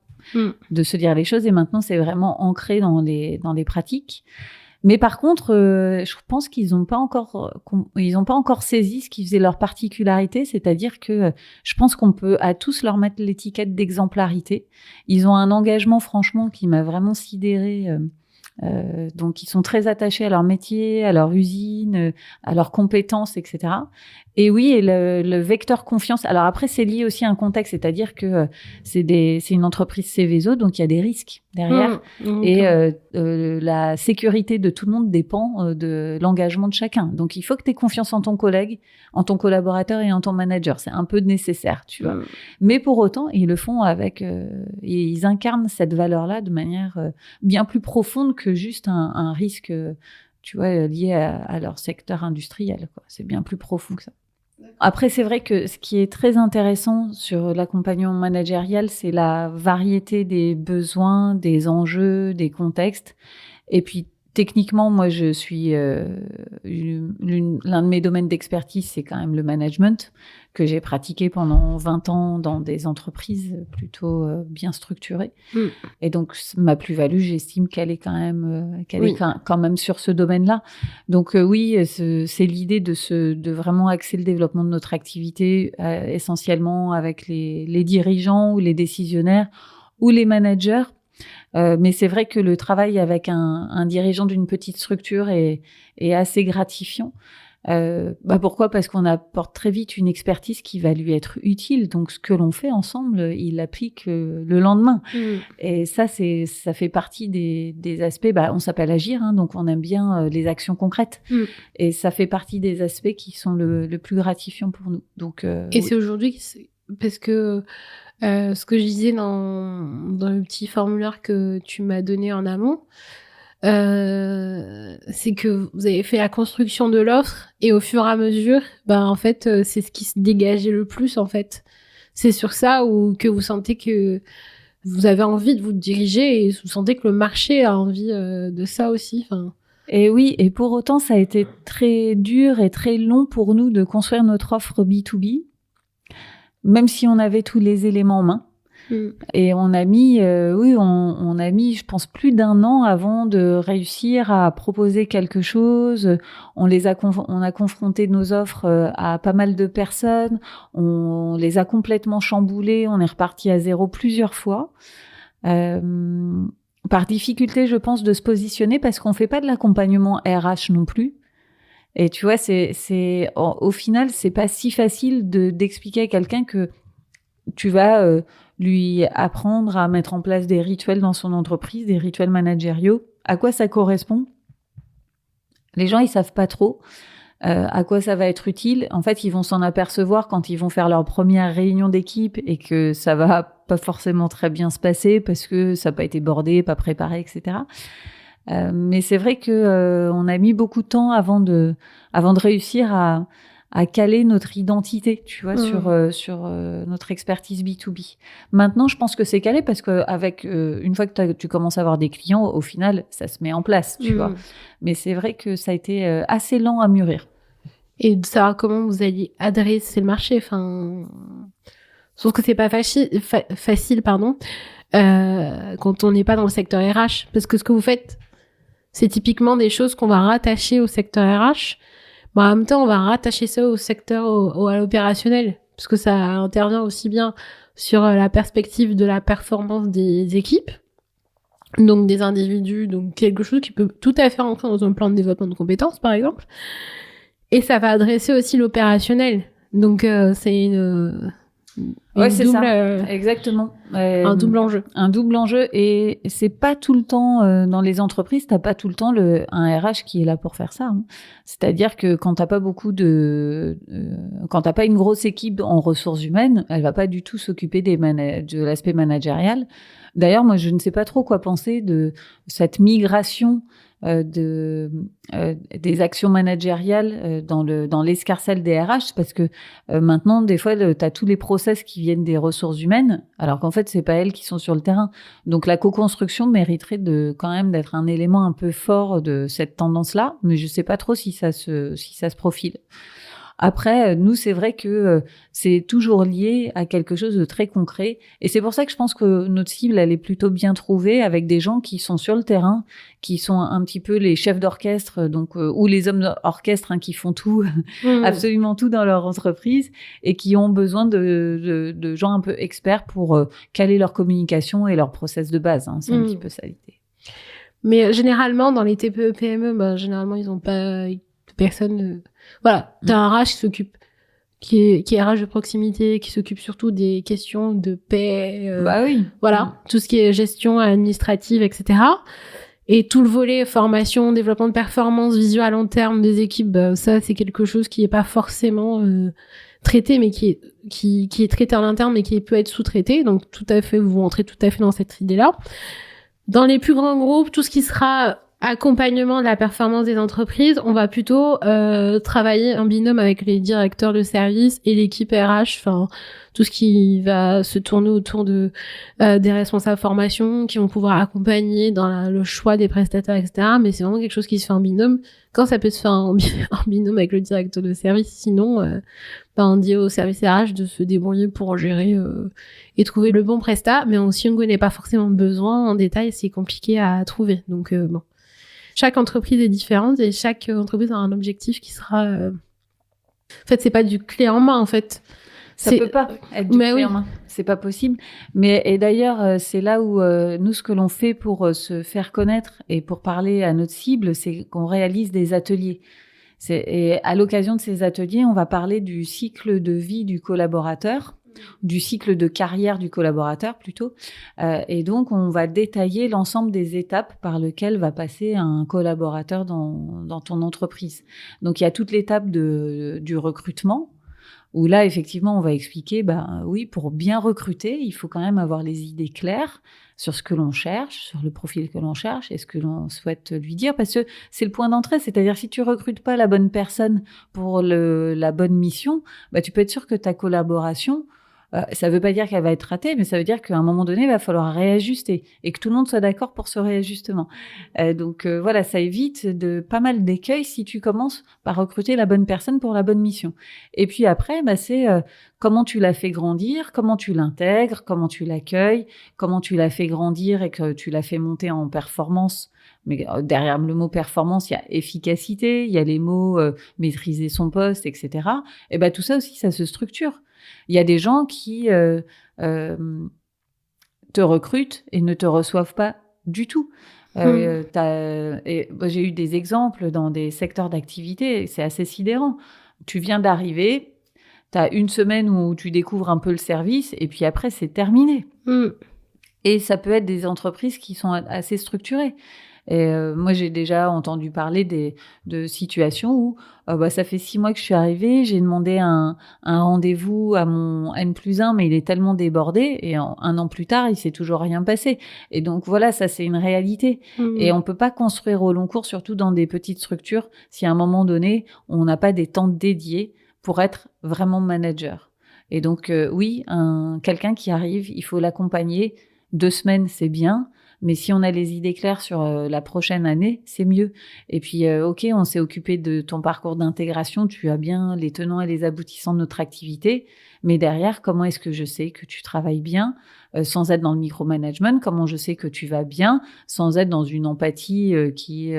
de se dire les choses et maintenant c'est vraiment ancré dans les pratiques. Mais par contre, je pense qu'ils n'ont pas encore saisi ce qui faisait leur particularité, c'est-à-dire que je pense qu'on peut à tous leur mettre l'étiquette d'exemplarité. Ils ont un engagement franchement qui m'a vraiment sidérée Donc, ils sont très attachés à leur métier, à leur usine, à leurs compétences, etc. Et oui, et le vecteur confiance. Alors après, c'est lié aussi à un contexte, c'est-à-dire que c'est une entreprise Céveso, donc il y a des risques derrière. Et la sécurité de tout le monde dépend de l'engagement de chacun. Donc, il faut que tu aies confiance en ton collègue, en ton collaborateur et en ton manager. C'est un peu nécessaire, tu vois. Mais pour autant, ils le font avec... ils incarnent cette valeur-là de manière bien plus profonde que juste un risque, tu vois, lié à leur secteur industriel, quoi. C'est bien plus profond que ça. Après, c'est vrai que ce qui est très intéressant sur l'accompagnement managérial, c'est la variété des besoins, des enjeux, des contextes. Et puis, techniquement, moi, je suis l'un de mes domaines d'expertise, c'est quand même le management que j'ai pratiqué pendant 20 ans dans des entreprises plutôt bien structurées. Et donc, ma plus-value, j'estime qu'elle est quand même, quand même sur ce domaine-là. Donc, oui, c'est l'idée de vraiment axer le développement de notre activité essentiellement avec les dirigeants ou les décisionnaires ou les managers. Mais c'est vrai que le travail avec un dirigeant d'une petite structure est assez gratifiant. Pourquoi ? Parce qu'on apporte très vite une expertise qui va lui être utile. Donc, ce que l'on fait ensemble, il l'applique le lendemain. Et ça fait partie des aspects. On s'appelle Agir, hein, donc on aime bien les actions concrètes. Et ça fait partie des aspects qui sont le plus gratifiants pour nous. Donc, et c'est aujourd'hui, parce que ce que je disais dans le petit formulaire que tu m'as donné en amont, c'est que vous avez fait la construction de l'offre et au fur et à mesure, en fait, c'est ce qui se dégageait le plus, en fait. C'est sur ça que vous sentez que vous avez envie de vous diriger et vous sentez que le marché a envie de ça aussi. Et oui, et pour autant, ça a été très dur et très long pour nous de construire notre offre B2B, même si on avait tous les éléments en main. Et on a mis, on a mis, je pense, plus d'1 an avant de réussir à proposer quelque chose. On a confronté nos offres à pas mal de personnes. On les a complètement chamboulées. On est reparti à zéro plusieurs fois. Par difficulté, je pense, de se positionner parce qu'on fait pas de l'accompagnement RH non plus. Et tu vois, au final, c'est pas si facile d'expliquer à quelqu'un que tu vas lui apprendre à mettre en place des rituels dans son entreprise, des rituels managériaux. À quoi ça correspond ? Les gens, ils savent pas trop à quoi ça va être utile. En fait, ils vont s'en apercevoir quand ils vont faire leur première réunion d'équipe et que ça va pas forcément très bien se passer parce que ça n'a pas été bordé, pas préparé, etc. Mais c'est vrai que on a mis beaucoup de temps avant de réussir à caler notre identité, tu vois, sur notre expertise B2B. Maintenant, je pense que c'est calé parce que une fois que tu commences à avoir des clients, au final, ça se met en place, tu vois. Mais c'est vrai que ça a été assez lent à mûrir. Et de savoir comment vous alliez adresser le marché, sauf que c'est pas facile, quand on n'est pas dans le secteur RH, parce que ce que vous faites, c'est typiquement des choses qu'on va rattacher au secteur RH. En même temps, on va rattacher ça au secteur, à l'opérationnel, parce que ça intervient aussi bien sur la perspective de la performance des équipes, donc des individus, donc quelque chose qui peut tout à fait rentrer dans un plan de développement de compétences, par exemple. Et ça va adresser aussi l'opérationnel. Donc, c'est une c'est double, ça. Exactement. Un double enjeu. Un double enjeu. Et c'est pas tout le temps, dans les entreprises, t'as pas tout le temps un RH qui est là pour faire ça. Hein. C'est-à-dire que quand t'as pas quand t'as pas une grosse équipe en ressources humaines, elle va pas du tout s'occuper de l'aspect managérial. D'ailleurs, moi, je ne sais pas trop quoi penser de cette migration des actions managériales dans l'escarcelle des RH, parce que maintenant, des fois, tu as tous les process qui viennent des ressources humaines, alors qu'en fait, c'est pas elles qui sont sur le terrain. Donc, la co-construction mériterait quand même d'être un élément un peu fort de cette tendance-là, mais je sais pas trop si ça se profile. Après, nous, c'est vrai que c'est toujours lié à quelque chose de très concret. Et c'est pour ça que je pense que notre cible, elle est plutôt bien trouvée avec des gens qui sont sur le terrain, qui sont un petit peu les chefs d'orchestre, donc ou les hommes d'orchestre qui font tout, absolument tout dans leur entreprise, et qui ont besoin de gens un peu experts pour caler leur communication et leur process de base. Hein. C'est un petit peu ça l'idée. Mais généralement, dans les TPE, PME, généralement, ils ont pas de personne. Voilà, t'as un RH qui s'occupe, qui est RH de proximité, qui s'occupe surtout des questions de paie. Oui. Voilà, tout ce qui est gestion administrative, etc. Et tout le volet formation, développement de performance, vision à long terme des équipes, ça, c'est quelque chose qui est pas forcément traité, mais qui est traité en interne, mais qui peut être sous-traité. Donc, tout à fait, vous rentrez tout à fait dans cette idée-là. Dans les plus grands groupes, tout ce qui sera accompagnement de la performance des entreprises, on va plutôt travailler en binôme avec les directeurs de service et l'équipe RH, enfin tout ce qui va se tourner autour de des responsables formation qui vont pouvoir accompagner dans le choix des prestataires, etc. Mais c'est vraiment quelque chose qui se fait en binôme. Quand ça peut se faire en binôme avec le directeur de service, sinon on dit au service RH de se débrouiller pour gérer et trouver le bon prestat. Mais si on ne connaît pas forcément le besoin en détail, c'est compliqué à trouver. Donc bon. Chaque entreprise est différente et chaque entreprise a un objectif qui sera... En fait, c'est pas du clé en main, en fait. Ça peut pas être du clé en main. C'est pas possible. Et d'ailleurs, c'est là où nous, ce que l'on fait pour se faire connaître et pour parler à notre cible, c'est qu'on réalise des ateliers. Et à l'occasion de ces ateliers, on va parler du cycle de vie du collaborateur, du cycle de carrière du collaborateur plutôt. Et donc, on va détailler l'ensemble des étapes par lesquelles va passer un collaborateur dans ton entreprise. Donc, il y a toute l'étape du recrutement, où là, effectivement, on va expliquer, oui, pour bien recruter, il faut quand même avoir les idées claires sur ce que l'on cherche, sur le profil que l'on cherche et ce que l'on souhaite lui dire, parce que c'est le point d'entrée. C'est-à-dire, si tu recrutes pas la bonne personne pour la bonne mission, tu peux être sûr que ta collaboration, ça veut pas dire qu'elle va être ratée, mais ça veut dire qu'à un moment donné, il va falloir réajuster et que tout le monde soit d'accord pour ce réajustement. Donc voilà, ça évite pas mal d'écueils si tu commences par recruter la bonne personne pour la bonne mission. Et puis après, c'est comment tu l'as fait grandir, comment tu l'intègres, comment tu l'accueilles, comment tu l'as fait grandir et que tu l'as fait monter en performance. Mais derrière le mot performance, il y a efficacité, il y a les mots maîtriser son poste, etc. Et tout ça aussi, ça se structure. Il y a des gens qui te recrutent et ne te reçoivent pas du tout. J'ai eu des exemples dans des secteurs d'activité, c'est assez sidérant. Tu viens d'arriver, tu as une semaine où tu découvres un peu le service et puis après, c'est terminé. Et ça peut être des entreprises qui sont assez structurées. Et moi, j'ai déjà entendu parler de situations où ça fait 6 mois que je suis arrivée, j'ai demandé un rendez-vous à mon N+1, mais il est tellement débordé, et un an plus tard, il s'est toujours rien passé. Et donc voilà, ça c'est une réalité. Et on peut pas construire au long cours, surtout dans des petites structures, si à un moment donné, on n'a pas des temps dédiés pour être vraiment manager. Et donc oui, quelqu'un qui arrive, il faut l'accompagner. 2 semaines, c'est bien. Mais si on a les idées claires sur la prochaine année, c'est mieux. Et puis, OK, on s'est occupé de ton parcours d'intégration, tu as bien les tenants et les aboutissants de notre activité, mais derrière, comment est-ce que je sais que tu travailles bien sans être dans le micromanagement? Comment je sais que tu vas bien sans être dans une empathie qui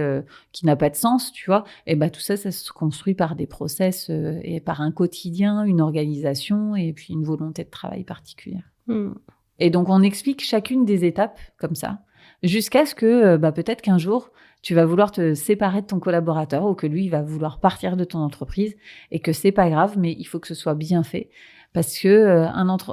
n'a pas de sens, tu vois? Et tout ça, ça se construit par des process et par un quotidien, une organisation et puis une volonté de travail particulière. Et donc, on explique chacune des étapes comme ça, jusqu'à ce que peut-être qu'un jour, tu vas vouloir te séparer de ton collaborateur ou que lui, il va vouloir partir de ton entreprise et que c'est pas grave, mais il faut que ce soit bien fait. Parce que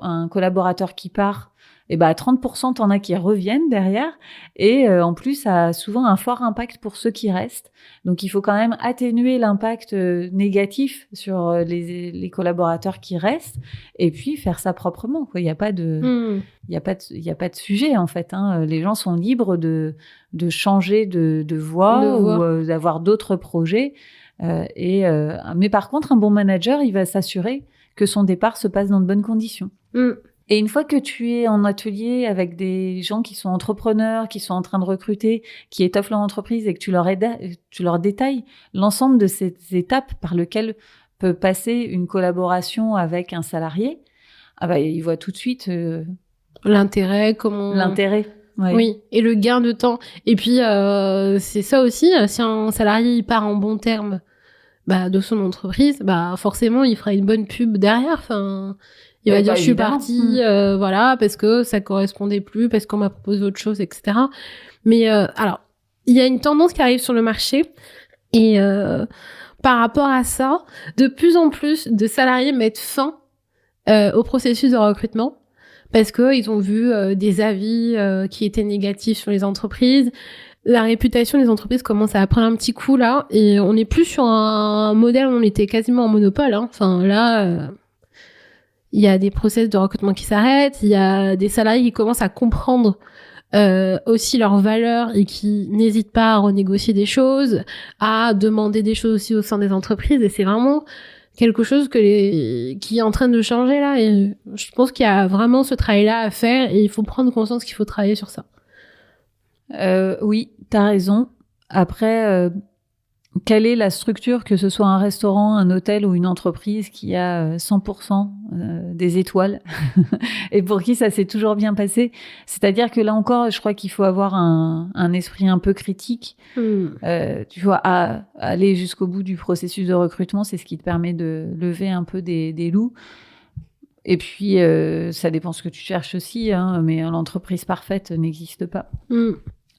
un collaborateur qui part, à 30%, t'en as qui reviennent derrière. Et en plus, ça a souvent un fort impact pour ceux qui restent. Donc, il faut quand même atténuer l'impact négatif sur les collaborateurs qui restent et puis faire ça proprement, quoi. Il n'y a pas de... Il y a pas de sujet, en fait. Les gens sont libres de changer de voie ou d'avoir d'autres projets. Mais par contre, un bon manager, il va s'assurer que son départ se passe dans de bonnes conditions. Et une fois que tu es en atelier avec des gens qui sont entrepreneurs, qui sont en train de recruter, qui étoffent leur entreprise et que tu leur détailles l'ensemble de ces étapes par lesquelles peut passer une collaboration avec un salarié, ils voient tout de suite... L'intérêt. Oui, et le gain de temps. Et puis, c'est ça aussi, si un salarié il part en bon terme de son entreprise, forcément, il fera une bonne pub derrière. Enfin, il va dire, je suis partie, voilà, parce que ça correspondait plus, parce qu'on m'a proposé autre chose, etc. Mais alors, il y a une tendance qui arrive sur le marché et par rapport à ça, de plus en plus de salariés mettent fin au processus de recrutement parce que ils ont vu des avis qui étaient négatifs sur les entreprises. La réputation des entreprises commence à prendre un petit coup là, et on n'est plus sur un modèle où on était quasiment en monopole. Enfin là, il y a des process de recrutement qui s'arrêtent, il y a des salariés qui commencent à comprendre aussi leurs valeurs et qui n'hésitent pas à renégocier des choses, à demander des choses aussi au sein des entreprises, et c'est vraiment quelque chose qui est en train de changer là, et je pense qu'il y a vraiment ce travail-là à faire, et il faut prendre conscience qu'il faut travailler sur ça. Oui, t'as raison. Après, quelle est la structure, que ce soit un restaurant, un hôtel ou une entreprise qui a 100% des étoiles et pour qui ça s'est toujours bien passé? C'est-à-dire que là encore, je crois qu'il faut avoir un esprit un peu critique. Tu vois, à aller jusqu'au bout du processus de recrutement, c'est ce qui te permet de lever un peu des loups. Et puis, ça dépend ce que tu cherches aussi, hein, mais l'entreprise parfaite n'existe pas.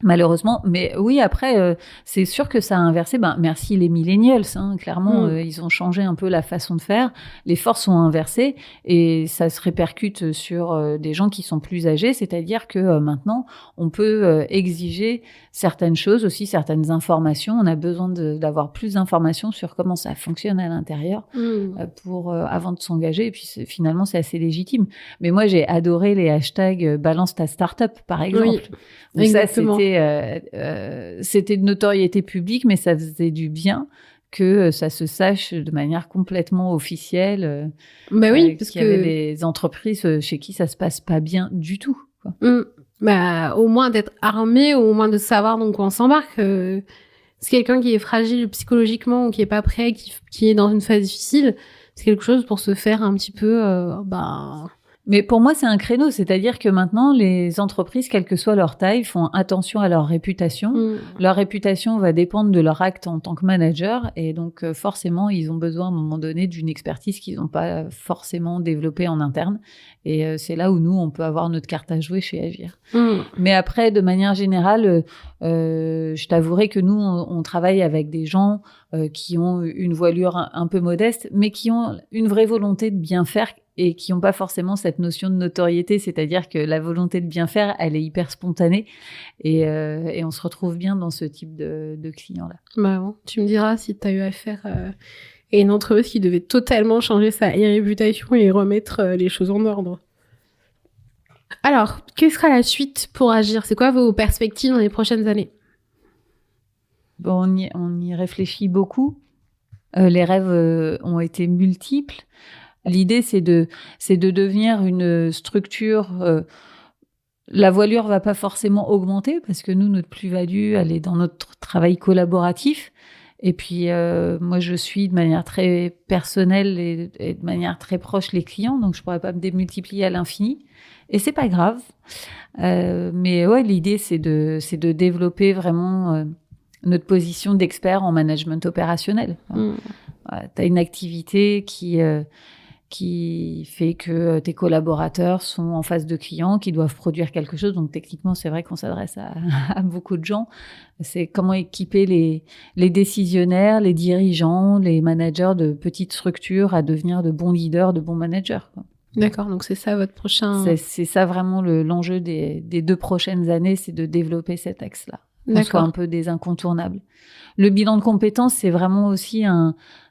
Malheureusement. Mais oui, après, c'est sûr que ça a inversé. Merci les millennials, hein, clairement, ils ont changé un peu la façon de faire. Les forces ont inversé et ça se répercute sur des gens qui sont plus âgés. C'est-à-dire que maintenant, on peut exiger certaines choses aussi, certaines informations. On a besoin d'avoir plus d'informations sur comment ça fonctionne à l'intérieur avant de s'engager. Et puis finalement, c'est assez légitime. Mais moi, j'ai adoré les hashtags balance ta start-up, par exemple. Oui, exactement. C'était de notoriété publique, mais ça faisait du bien que ça se sache de manière complètement officielle. Oui, parce qu'il y avait des entreprises chez qui ça se passe pas bien du tout, quoi. Au moins d'être armé, au moins de savoir dans quoi on s'embarque. C'est quelqu'un qui est fragile psychologiquement ou qui est pas prêt, qui est dans une phase difficile, c'est quelque chose pour se faire un petit peu Mais pour moi, c'est un créneau. C'est-à-dire que maintenant, les entreprises, quelle que soit leur taille, font attention à leur réputation. Leur réputation va dépendre de leur acte en tant que manager. Et donc, forcément, ils ont besoin, à un moment donné, d'une expertise qu'ils n'ont pas forcément développée en interne. Et c'est là où nous, on peut avoir notre carte à jouer chez Agir. Mais après, de manière générale, je t'avouerai que nous, on travaille avec des gens qui ont une voilure un peu modeste, mais qui ont une vraie volonté de bien faire et qui n'ont pas forcément cette notion de notoriété, c'est-à-dire que la volonté de bien faire, elle est hyper spontanée et on se retrouve bien dans ce type de clients-là. Bon, tu me diras si tu as eu affaire à une entreprise qui devait totalement changer sa réputation et remettre les choses en ordre. Alors, quelle sera la suite pour Agir? C'est quoi vos perspectives dans les prochaines années? On y réfléchit beaucoup. Les rêves ont été multiples. L'idée, c'est de devenir une structure. La voilure va pas forcément augmenter parce que nous, notre plus-value, elle est dans notre travail collaboratif. Et puis, moi, je suis de manière très personnelle et de manière très proche les clients, donc je pourrais pas me démultiplier à l'infini. Et c'est pas grave. Mais ouais, l'idée, c'est de développer vraiment notre position d'expert en management opérationnel. T'as une activité qui fait que tes collaborateurs sont en face de clients qui doivent produire quelque chose. Donc, techniquement, c'est vrai qu'on s'adresse à beaucoup de gens. C'est comment équiper les décisionnaires, les dirigeants, les managers de petites structures à devenir de bons leaders, de bons managers, quoi. D'accord, donc c'est ça votre prochain... C'est ça vraiment l'enjeu des 2 prochaines années, c'est de développer cet axe-là. Qu'on soit un peu des incontournables. Le bilan de compétences, c'est vraiment aussi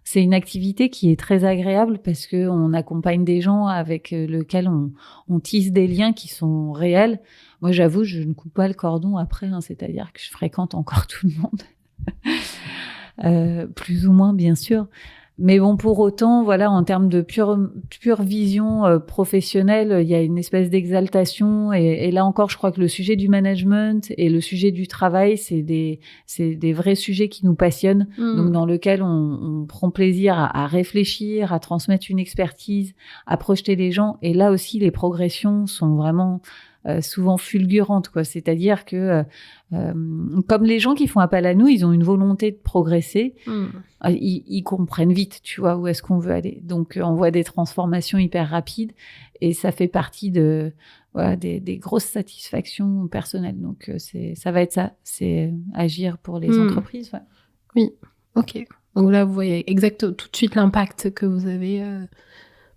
c'est une activité qui est très agréable parce que on accompagne des gens avec lesquels on tisse des liens qui sont réels. Moi, j'avoue, je ne coupe pas le cordon après, hein, c'est-à-dire que je fréquente encore tout le monde. Plus ou moins, bien sûr. Mais bon, pour autant, voilà, en termes de pure vision professionnelle, il y a une espèce d'exaltation. Et là encore, je crois que le sujet du management et le sujet du travail, c'est des vrais sujets qui nous passionnent. Donc, dans lequel on prend plaisir à réfléchir, à transmettre une expertise, à projeter les gens. Et là aussi, les progressions sont vraiment souvent fulgurantes, quoi. C'est-à-dire que comme les gens qui font appel à nous, ils ont une volonté de progresser. Ils comprennent vite, tu vois, où est-ce qu'on veut aller. Donc, on voit des transformations hyper rapides et ça fait partie des grosses satisfactions personnelles. Donc, ça va être ça. C'est agir pour les entreprises. Ouais. Oui, ok. Donc là, vous voyez tout de suite l'impact que vous avez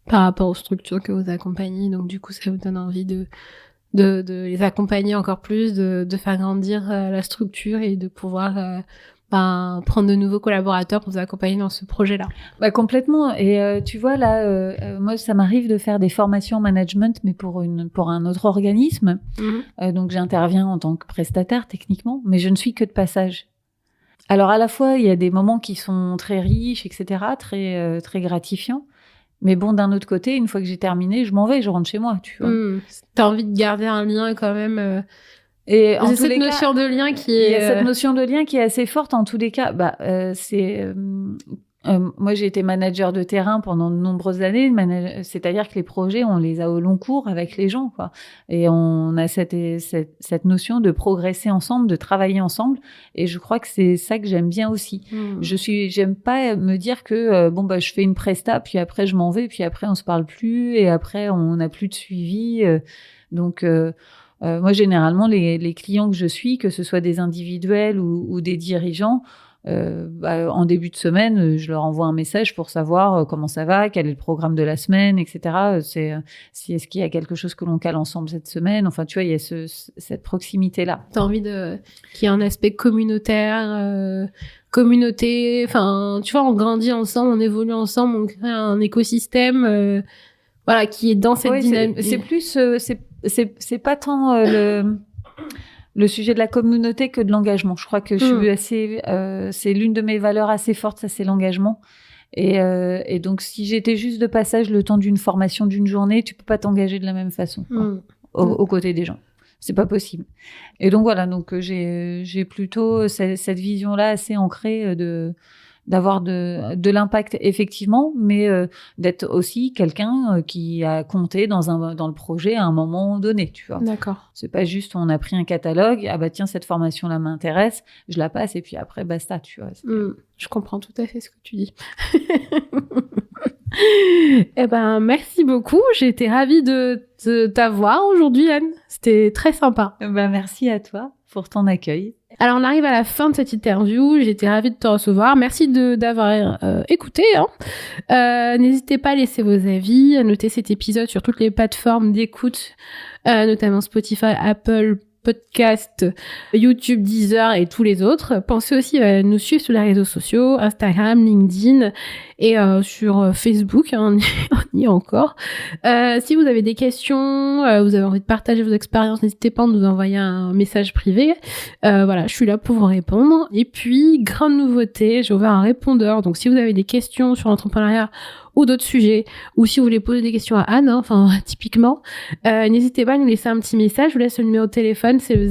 par rapport aux structures que vous accompagnez. Donc, du coup, ça vous donne envie de les accompagner encore plus, de faire grandir la structure et de pouvoir prendre de nouveaux collaborateurs pour vous accompagner dans ce projet-là. Bah, complètement. Et tu vois, là, moi, ça m'arrive de faire des formations en management, mais pour un autre organisme. Donc, j'interviens en tant que prestataire, techniquement, mais je ne suis que de passage. Alors, à la fois, il y a des moments qui sont très riches, etc., très, très gratifiants. Mais bon, d'un autre côté, une fois que j'ai terminé, je m'en vais, je rentre chez moi, tu vois. T'as envie de garder un lien quand même. Et en tous cette les notion cas, de lien qui est... Il y a cette notion de lien qui est assez forte en tous les cas. Moi, j'ai été manager de terrain pendant de nombreuses années. C'est-à-dire que les projets, on les a au long cours avec les gens, quoi. Et on a cette notion de progresser ensemble, de travailler ensemble. Et je crois que c'est ça que j'aime bien aussi. J'aime pas me dire que je fais une presta, puis après je m'en vais, puis après on se parle plus, et après on n'a plus de suivi. Donc moi, généralement, les clients que je suis, que ce soit des individuels ou des dirigeants, en début de semaine, je leur envoie un message pour savoir comment ça va, quel est le programme de la semaine, etc. Est-ce qu'il y a quelque chose que l'on cale ensemble cette semaine. Enfin, tu vois, il y a cette proximité-là. T'as envie qu'il y ait un aspect communautaire, communauté. Enfin, tu vois, on grandit ensemble, on évolue ensemble, on crée un écosystème, qui est dans cette dynamique. C'est plus, c'est pas tant le sujet de la communauté que de l'engagement. Je crois que je suis assez, c'est l'une de mes valeurs assez fortes, ça c'est l'engagement. Et donc si j'étais juste de passage le temps d'une formation d'une journée, tu peux pas t'engager de la même façon aux côtés des gens. C'est pas possible. Et donc voilà, donc j'ai plutôt cette vision-là assez ancrée d'avoir de l'impact effectivement, mais d'être aussi quelqu'un qui a compté dans le projet à un moment donné, tu vois. D'accord. C'est pas juste on a pris un catalogue, ah bah tiens cette formation là m'intéresse, je la passe et puis après basta, tu vois. Je comprends tout à fait ce que tu dis. Eh ben merci beaucoup, j'ai été ravie de t'avoir aujourd'hui, Anne. C'était très sympa. Merci à toi pour ton accueil. Alors on arrive à la fin de cette interview, j'étais ravie de te recevoir, merci d'avoir écouté. N'hésitez pas à laisser vos avis, à noter cet épisode sur toutes les plateformes d'écoute, notamment Spotify, Apple Podcast, YouTube, Deezer et tous les autres. Pensez aussi à nous suivre sur les réseaux sociaux, Instagram, LinkedIn et sur Facebook, on y est encore. Si vous avez des questions, vous avez envie de partager vos expériences, n'hésitez pas à nous envoyer un message privé. Je suis là pour vous répondre. Et puis, grande nouveauté, j'ai ouvert un répondeur. Donc, si vous avez des questions sur l'entrepreneuriat ou d'autres sujets, ou si vous voulez poser des questions à Anne, typiquement, n'hésitez pas à nous laisser un petit message. Je vous laisse le numéro de téléphone, c'est le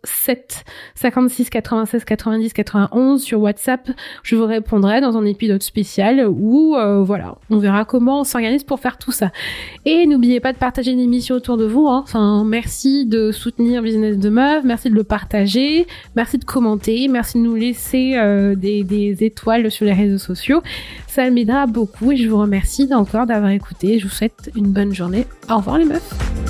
07 56 96 90 91 sur WhatsApp. Je vous répondrai dans un épisode spécial où, on verra comment on s'organise pour faire tout ça. Et n'oubliez pas de partager l'émission autour de vous. Merci de soutenir Business de Meuf, merci de le partager, merci de commenter, merci de nous laisser des étoiles sur les réseaux sociaux. Ça m'aidera beaucoup et je vous remercie encore d'avoir écouté. Je vous souhaite une bonne journée. Au revoir les meufs.